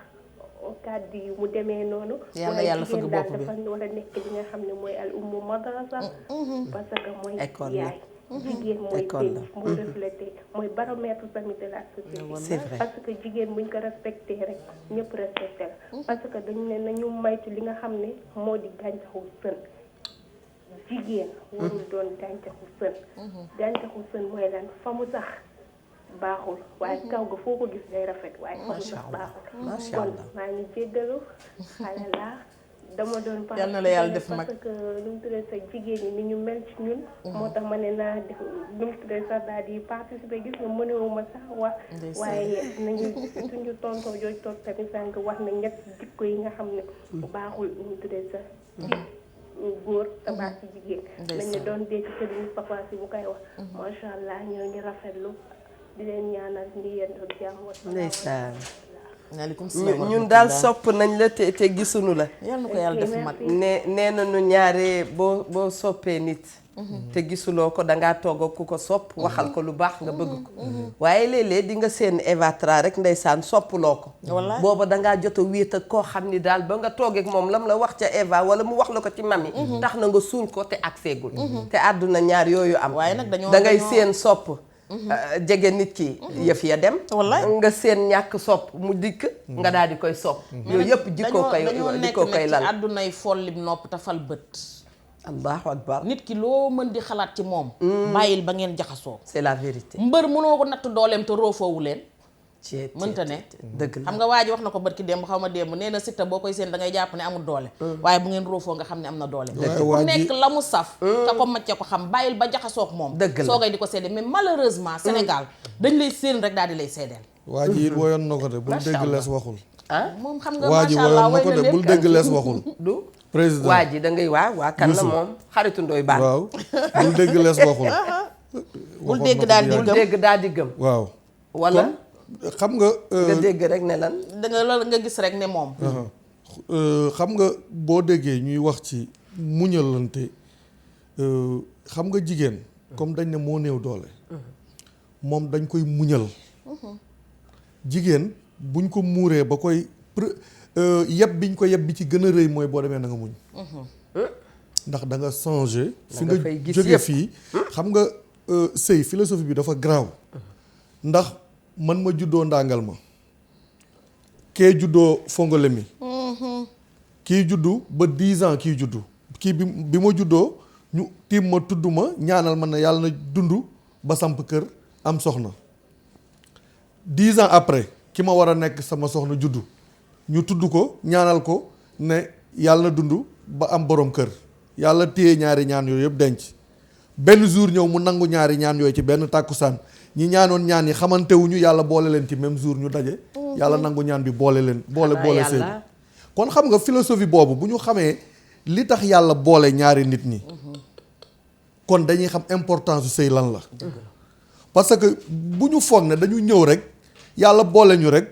kàddu yi mu demee noonu. yàlla fëgg bopp bi dafa war a nekk li nga xam ne mooy al ummu madrasa parce que mooy yaay. jigéen mooy tey mooy reflété mooy baromètre tamit de la société. parce que jigéen buñ ko respecté rek ñëpp respecté la. parce que dañu ne nañu maytu li nga xam ne moo di gàncaxu sën. jigéen warul doon gàncaxu sën. gàncaxu sën mooy lan fa mu sax baaxul waaye kaw ga foo ko gis day rafet waaye fa mu sax baaxul. kon maa ngi jéggalu xale laa dama doon yal na la yàlla def mag parce que lu mu tuddee sax jigéen ñi ni ñu mel ci ñun. moo tax ma ne naa def lu mu tuddee sax daal di participer gis nga mënewuma sax wax. waaye nañu suñu tonton jooju toog tamit sànq wax na ñett jikko yi nga xam ne baaxul lu mu tuddee sax góor te baax ci jigéen. dañ ne doon dee ci kër Moustapha Sy bu koy wax. macha allah ñoo ngi rafetlu di leen ñaanal ndi yéen doon jàmm. ndeysaan. maaleykum salaam ñun daal sopp nañ la te gisuñu la. yal na ko yàlla def mag. nee nañu ñaare boo soppee nit. te gisuloo ko dangaa toog ak ku ko sopp waxal ko lu baax nga bëgg ko. waaye léeg-léeg di nga seen Eva Tra rek ndeysaan soppuloo ko. wallaay booba dangaa jot a wéet ak koo xam ni daal ba nga toogee ak moom lam la wax ca Eva wala mu wax la ko ci mami. tax na nga suul ko te ak seegul. te àdduna ñaar yooyu am. waaye nag dañoo dangay seen sopp. jege nit ki yëf ya dem. wallaay nga seen ñàkk sopp mu dikk. nga daal di koy sopp. yooyu yëpp jikkoo koy jikkoo koy lal dañoo nekk ci àddunay folli nopp te fal bët. allahu akbar. nit ki loo mën di xalaat ci moom. bàyyil ba ngeen jaxasoo. c'est la vérité. mbër mënoo ko natt dooleem te roofoowu leen. ci mënta ne. dëgg la xam nga waa ji wax na ko barki démb xaw ma démb nee na Siteu boo koy seen da ngay jàpp ne amul doole. waaye bu ngeen roofoo nga xam ne am na doole. ku nekk la mu saf. te ko macce ko xam bàyyil ba jaxasoog moom. dëgg la soo koy di ko seede mais malheureusement Sénégal dañ lay seen rek daal di lay seedeel. waa ji it woyoon na ko de bul dégg lees waxul. moom xam nga waa ji macha allah woyoon na ko de bul dégg lees waxul. du président waa ji da ngay waa kan la moom xaritu Ndoye Bane. waaw bul dégg lees waxul. bul dégg daal di bul dégg daal di gëm. waaw. wala xam nga. nga dégg rek ne lan. da nga loolu nga gis rek ne moom. xam nga boo déggee ñuy wax ci muñalante xam nga jigéen. comme dañ ne moo néew doole. moom dañ koy muñal. jigéen buñ ko muuree ba koy yeb biñ ko yeb bi ci gën a rëy mooy boo demee na nga muñ. ndax da nga changé. fi nga jóge fii. xam nga sëy philosophie bi dafa garaaw. ndax man ma juddoo ndàngal ma. kee juddoo Fongolemi. kii juddu ba 10 ans kii juddu. kii bi ma juddoo ñu tiim ma tudd ma ñaanal ma ne yàlla na dund ba samp kër am soxna. 10 ans après ki ma war a nekk sama soxna juddu ñu tudd ko ñaanal ko ne yàlla na dund ba am borom kër. yàlla téye ñaari ñaan yooyu yëpp denc. benn jour ñëw mu nangu ñaari ñaan yooyu ci benn tàkkusaan ñi ñaanoon ñaan yi xamante wuñu yàlla boole leen ci même jour ñu daje. yàlla nangu ñaan bi boole leen. boole sëy kon xam nga philosophie boobu bu ñu xamee li tax yàlla boole ñaari nit ñi. kon dañuy xam importance su sëy lan la. parce que bu ñu foog ne dañu ñëw rek yàlla boole ñu rek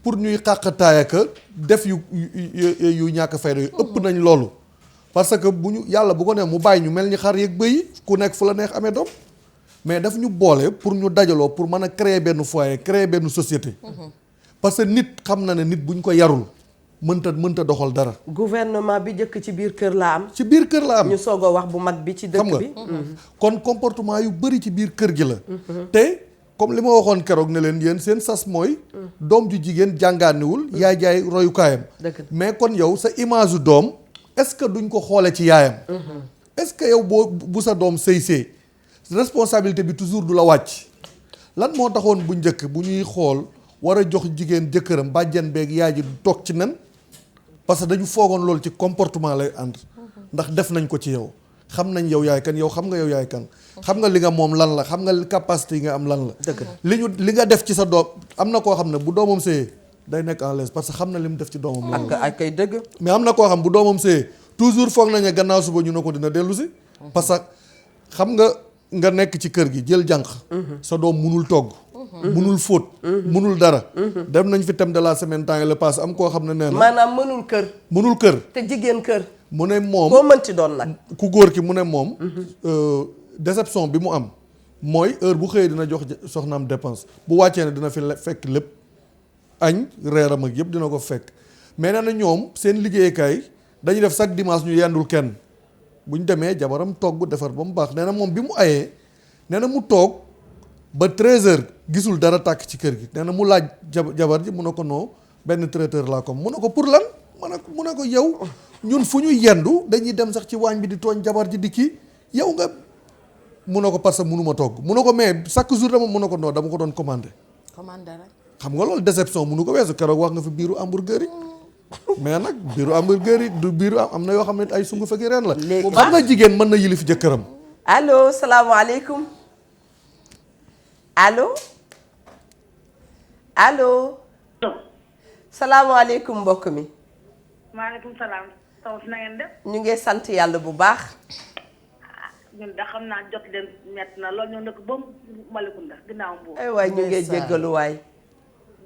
pour ñuy xàqataay ak def yu ñàkk fayda yu ëpp nañ loolu. parce que bu ñu yàlla bu ko nee mu bàyyi ñu mel ni xar yeeg bëy ku nekk fu la neex amee doom mais daf ñu boole pour ñu dajaloo pour mën a créer benn foyer créer benn société. parce que nit xam na ne nit bu ñu ko yarul mënta doxal dara. gouvernement bi njëkk ci biir kër la am. ci biir kër la am ñu soog a wax bu mag bi ci dëkk bi. kon comportement yu bëri ci biir kër gi la. te comme li ma waxoon keroog ne leen yéen seen sas mooy. doom ju jigéen jàngaaniwul. yaay jaay royukaayam. mais kon yow sa image yu doom est-ce que duñ ko xoole ci yaayam. est-ce que yow bu sa doom sëy responsabilité bi toujours du la wàcc. lan moo taxoon bu njëkk bu ñuy xool war a jox jigéen jëkkëram bàjjen beeg yaay ji du toog ci nen. parce que dañu foogoon loolu ci comportement lay ànd. ndax def nañ ko ci yow. xam nañ yow yaay kan yow xam nga yow yaay kan. xam nga li nga moom lan la xam nga capacité yi nga am lan la. li nga def ci sa doom am na koo xam ne bu doomam sëyee day nekk en l'aise parce que xam na li mu def ci doomam. ak kay dëgg. mais am na koo xam bu doomam sëyee toujours foog nañ ne gannaaw suba ñu ne ko dina dellu si. parce que xam nga nekk ci kër gi jël jànq. sa doom munul togg. munul fóot. munul dara. dem nañ fi thème de la semaine temps le passé am koo xam ne nee na. maanaam mënul kër. te jigéen kër. mu ne moom boo mënti doon nag. ku góor ki mu ne moom. déception bi mu am. mooy heure bu xëyee dina jox soxnaam dépense bu wàccee ne dina fi fekk lépp. añ reeram ak yëpp dina ko fekk. mais nee na ñoom seen liggéeykaay dañuy def chaque dimanche ñu yendul kenn. bu ñu demee jabaram toog bu defar ba mu baax nee na moom bi mu ayee nee na mu toog ba 13h gisul dara tàkk ci kër gi nee na mu laaj jabar ji mu ne ko non benn traiteur laa ko mu ne ko pour lan mu ne ko yow ñun fu ñu yendu dañuy dem sax ci waañ bi di tooñ jabar ji di kii yow nga mu ne ko parce que mënuma togg mu ne ko mais chaque jour dama mu ne ko non dama ko doon commandé rek xam nga loolu déception mënu ko weesu keroog wax nga fi biiru hamburger yi mais nag biiru hamburger yi du biiru am na yoo xam ne ay sungu fekki reen la. léegi xam nga jigéen mën na yilif jëkkëram. allo salaamaaleykum allo. salaamaaleykum mbokk mi. maaleykum salaam. taw si na ngeen def. ñu ngi sant yàlla bu baax. ñun da xam naa jot leen métti na loolu ñoo nekk ba Malicounda ginnaaw boobu. ay waay ñu ngi jéggalu waay.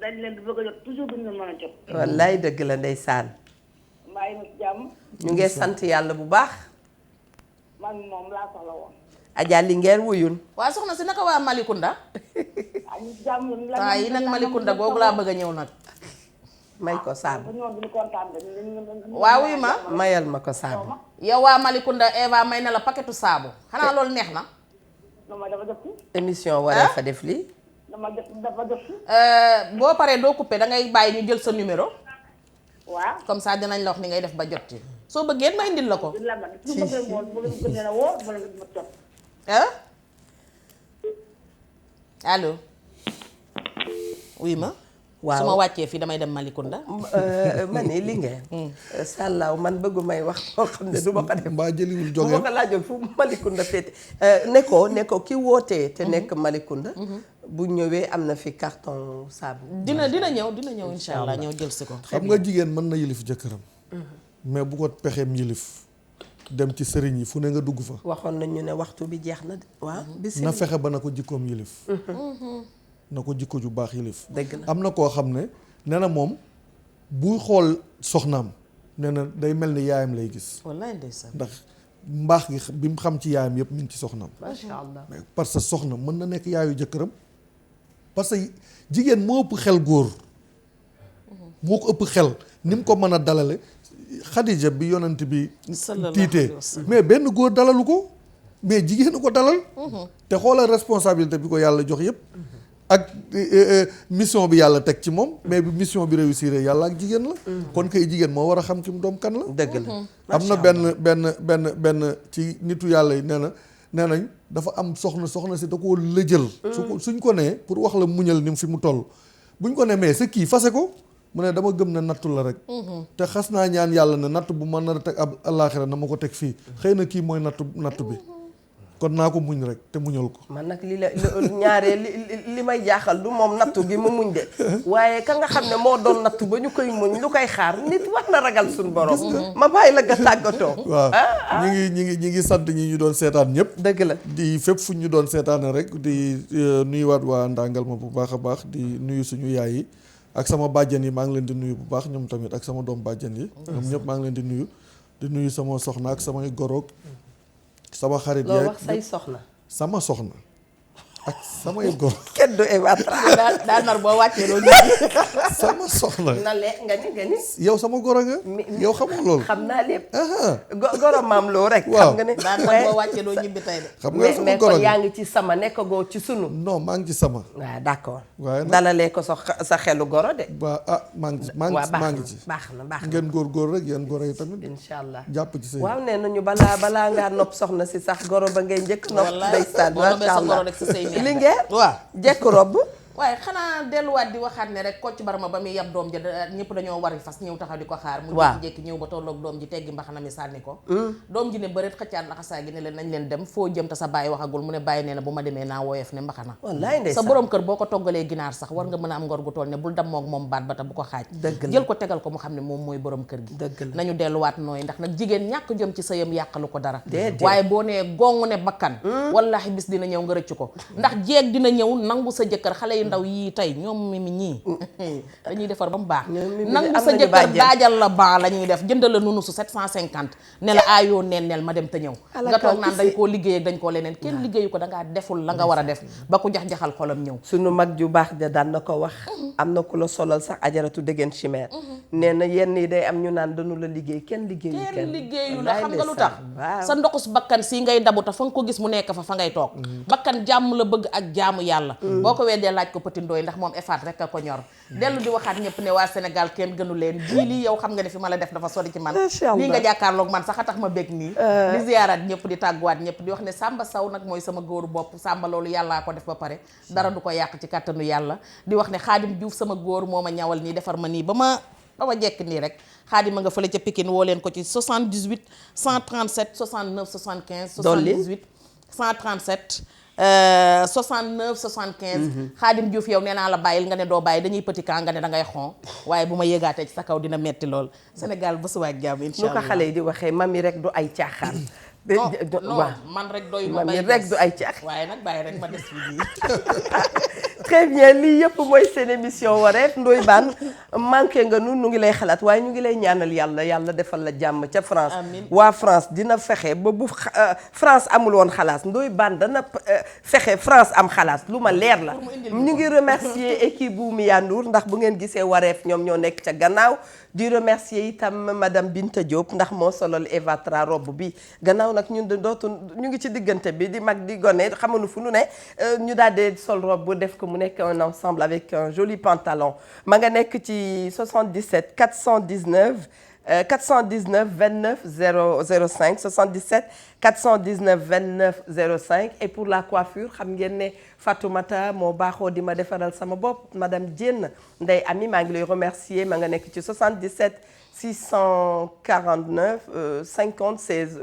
dañ leen di bëgg a jot toujours duñ leen mën a jot. wallaay dëgg la ndeysaan. mbaa yi ci jàmm. ñu ngi sant yàlla bu baax. man moom laa soxla woon. Adja Linguère wuyun. waa soxna si naka waa Malicounda. ñu jàmm waa yi nag Malicounda googu laa bëgg a ñëw nag. may ko saabu. waaw wuy ma. mayal ma ko saabu. yow waa Malicounda Eva may na la paquetu saabu xanaa loolu neex na. émission waree fa def lii. boo paree doo coupé da ngay bàyyi ñu jël sa numéro. waaw comme ça dinañ la wax ni ngay def ba jot ci soo bëggee ma indil la ko. allo. oui ma. waaw su ma wàccee fii damay dem Malicounda. ma ne li ngeen. sàllaaw man bëggu may wax loo xam ne du ma ko def. mbaa jëliwul jóge bu ma ko laajoon fu Malicounda féete. ne ko ki wootee te nekk Malicounda. bu ñëwee am na fi carton saabu. dina ñëw incha allah ñëw jël si ko. xam nga jigéen mën na yilif jëkkëram. mais bu ko pexeem yilif dem ci sëriñ yi fu ne nga dugg fa. waxoon nañu ne waxtu bi jeex na de. waaw na fexe ba na ko jikkoom yilif. na ko jikko ju baax yilif. dëgg la am na koo xam ne nee na moom buy xool soxnaam nee na day mel ni yaayam lay gis. wallaay ndeysaan. ndax mbaax gi bi mu xam ci yaayam yëpp mi ngi ci soxnaam. macha allah mais parce que soxna mën na nekk yaayu jëkkëram. parce que jigéen moo ëpp xel góor. moo ko ëpp xel ni mu ko mën a dalale Xadija bi yonent bi tiitee mais benn góor dalalu ko mais jigéen ko dalal. te xoolal responsabilité bi ko yàlla jox yëpp. ak mission bi yàlla teg ci moom. mais bi mission bi réussir yàlla ak jigéen la. kon kay jigéen moo war a xam ki mu doom kan la. dëgg la am na benn ci nitu yàlla yi nee nañ dafa am soxna si da koo lëjël. suñ ko nee pour wax la muñal ni mu fi mu toll. buñ ko nee mais sa kii fase ko mu ne dama gëm ne nattu la rek. te xas naa ñaan yàlla ne natt bu ma nar a teg ab àllaaxira na ma ko teg fii xëy na kii mooy nattu bi. kon naa ko muñ rek te muñal ko. man nag ñaaree li may jaaxal du moom nattu gi mu muñ de waaye ka nga xam ne moo doon nattu ba ñu koy muñ lu koy xaar nit war na ragal suñu borom. ma bàyyi la nga tàggatoo. waaw ñi ngi sant ñi ñu doon seetaan ñëpp. dëgg la di fépp fu ñu doon seetaane rek di nuyuwaat waa Ndangal ma bu baax a baax di nuyu suñu yaay yi ak sama bàjjen yi maa ngi leen di nuyu bu baax ñoom tamit ak sama doom bàjjen yi. ñoom ñëpp maa ngi leen di nuyu sama soxna ak samay goroog. sama xarit loo wax say soxna. sama soxna ak samay goro. kenn du Eva Tra. daal nar boo wàccee doo ñibbi. sama soxna. na le nga ni. yow sama goro nga. yow xamoo loolu. xam naa lépp. goro maam loo rek. waaw xam nga ne daal nar boo wàccee doo ñibbi tey de. xam nga sama mais goro kon yaa ngi ci sama nekkagoo ci sunu. non maa ngi ci sama. waaw d'accord. waaye nag dalalee ko sa xelu goro de. ba maa ngi ci. baax na ngeen góor rek yéen goro yi tamit. incha allah jàpp ci sëy. waaw nee nañu balaa ngaa nopp soxna si sax goro ba ngay njëkk nopp. ndeysaan macha allah li ngeen. waaw jekk robb. waaye xanaa delluwaat di waxaat ne rek Kocc Barma ba muy yab doom ja ñëpp dañoo wari fas ñëw taxaw di ko xaar. mu jékki-jékki ñëw ba tolloog doom ji teggi mbaxana mi sànni ko. doom ji ne bëreet xëccaat laxasaa gi ne leen nañ leen dem foo jëm te sa bàyyi waxagul mu ne bàyyi nee na bu ma demee naa woyof ne mbaxana. wallaay ndeysaan sa borom kër boo ko toggalee ginaar sax war nga mën a am ngor gu toll ne bul dam moog moom baat ba te bu ko xaaj. jël ko tegal ko mu xam ne moom mooy borom kër gi. nañu delluwaat nooy ndax nag jigéen ñàkk jëm ci sëyam yàqalu ko dara. waaye boo nee gongu ne bakkan wallaahi bis dina ñëw nga rëcc ko ndax jeeg dina ñëw nangu sa jëkkër xale yu ndaw yii tey ñoom mi ñii dañuy defar ba mu baax nangu sa jëkkër daajal la baa la ñuy def jëndal la nunu su 750 ne la aayoo neel ma dem te ñëw nga toog naan dañ koo liggéey ak dañ koo leneen kenn liggéeyu ko dangaa deful la nga war a def ba ku jax-jaxal xolam ñëw suñu mag ju baax ja daan na ko wax am na ku la solal sax ajaratu dëggeen chimère nee na yenn yi day am ñu naan dañu la liggéey kenn liggéeyu la xam nga lu tax sa ndoxus bakkan si ngay dabu ta fa nga ko gis mu nekk fa ngay toog bakkan jàmm la bëgg ak jaamu yàlla boo ko weddee laaj ko Petit Ndoy ndax moom efaat rek a ko ñor dellu di waxaat ñëpp ne waa Sénégal kenn gënu leen jii lii yow xam nga ne fi ma la def dafa sori ci man lii nga jàkkaarloog man sax a tax ma bég nii di ziyaaraat ñëpp di tàgguwaat ñëpp di wax ne Samba Sow nag mooy sama góoru bopp Samba loolu yàllaa ko def ba pare dara du ko yàq ci kàttanu yàlla di wax ne Xaadim Diouf sama góor moo ma ñawal nii defar ma nii ba ma jekk nii rek Xaadim ma nga fële ca Pikine woo leen ko ci 78 137 69 75 78 137 69 75 Xaadim Diouf yow nee naa la bàyyil nga ne doo bàyyi dañuy petit camp nga ne dangay xon waaye bu ma yëgaatee ci sa kaw dina metti lool Sénégal ba suwaak jàmm incha allah nu ko xale yi di waxee mami rek du ay caaxaan non man rek doy ma mami rek du ay caaxaan waaye nag bàyyi rek ma des fi bii très bien lii yëpp mooy seen émission wareef Ndoye Bane manqué nga nu ngi lay xalaat waaye ñu ngi lay ñaanal yàlla defal la jàmm ca France waa France dina fexe ba bu France amul woon xalaas Ndoye Bane dana fexe France am xalaas lu ma leer la ñu ngi remercier équipe bu Mia Ndour ndax bu ngeen gisee wareef ñoom ñoo nekk ca gannaaw di remercier itam madame Binta Diop ndax moo solal Eva Tra robe bi gannaaw nag ñun ñu ngi ci diggante bi di mag di gone xamuñu fu nu ne ñu daal di sol robe bu def ko mu nekk un ensemble avec un joli pantalon ma nga nekk ci 77 419 29 005 77 419 29 05 et pour la coiffure xam ngeen ne Fatoumata moo baaxoo di ma defaral sama bopp madame Diène Ndeye Ami maa ngi lay remercier ma nga nekk ci 77 649 50 16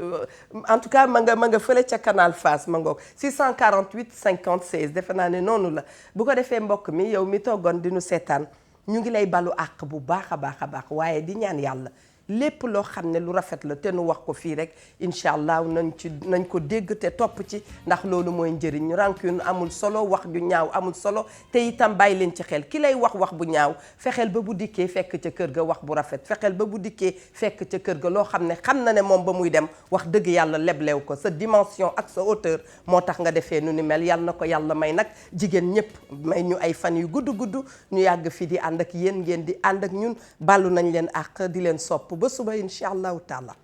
en tout cas ma nga fële ca Canal Face ma ngoog 648 50 16 defe naa ne noonu la bu ko defee mbokk mi yow mi toggoon di nu seetaan ñu ngi lay balu àq bu baax a baax waaye di ñaan yàlla lépp loo xam ne lu rafet la te nu wax ko fii rek incha allah nañ ko dégg te topp ci ndax loolu mooy njëriñ rancune amul solo wax ju ñaaw amul solo te itam bàyyi leen ci xel ki lay wax bu ñaaw fexeel ba bu dikkee fekk ca kër ga wax bu rafet fexeel ba bu dikkee fekk ca kër ga loo xam ne xam na ne moom ba muy dem wax dëgg yàlla leblew ko sa dimension ak sa hauteur moo tax nga defee nu ni mel yàlla na ko yàlla may nag jigéen ñëpp may ñu ay fan yu gudd ñu yàgg fi di ànd ak yéen ngeen di ànd ak ñun bàllu nañ leen àq di leen sopp ba suba incha allahu taala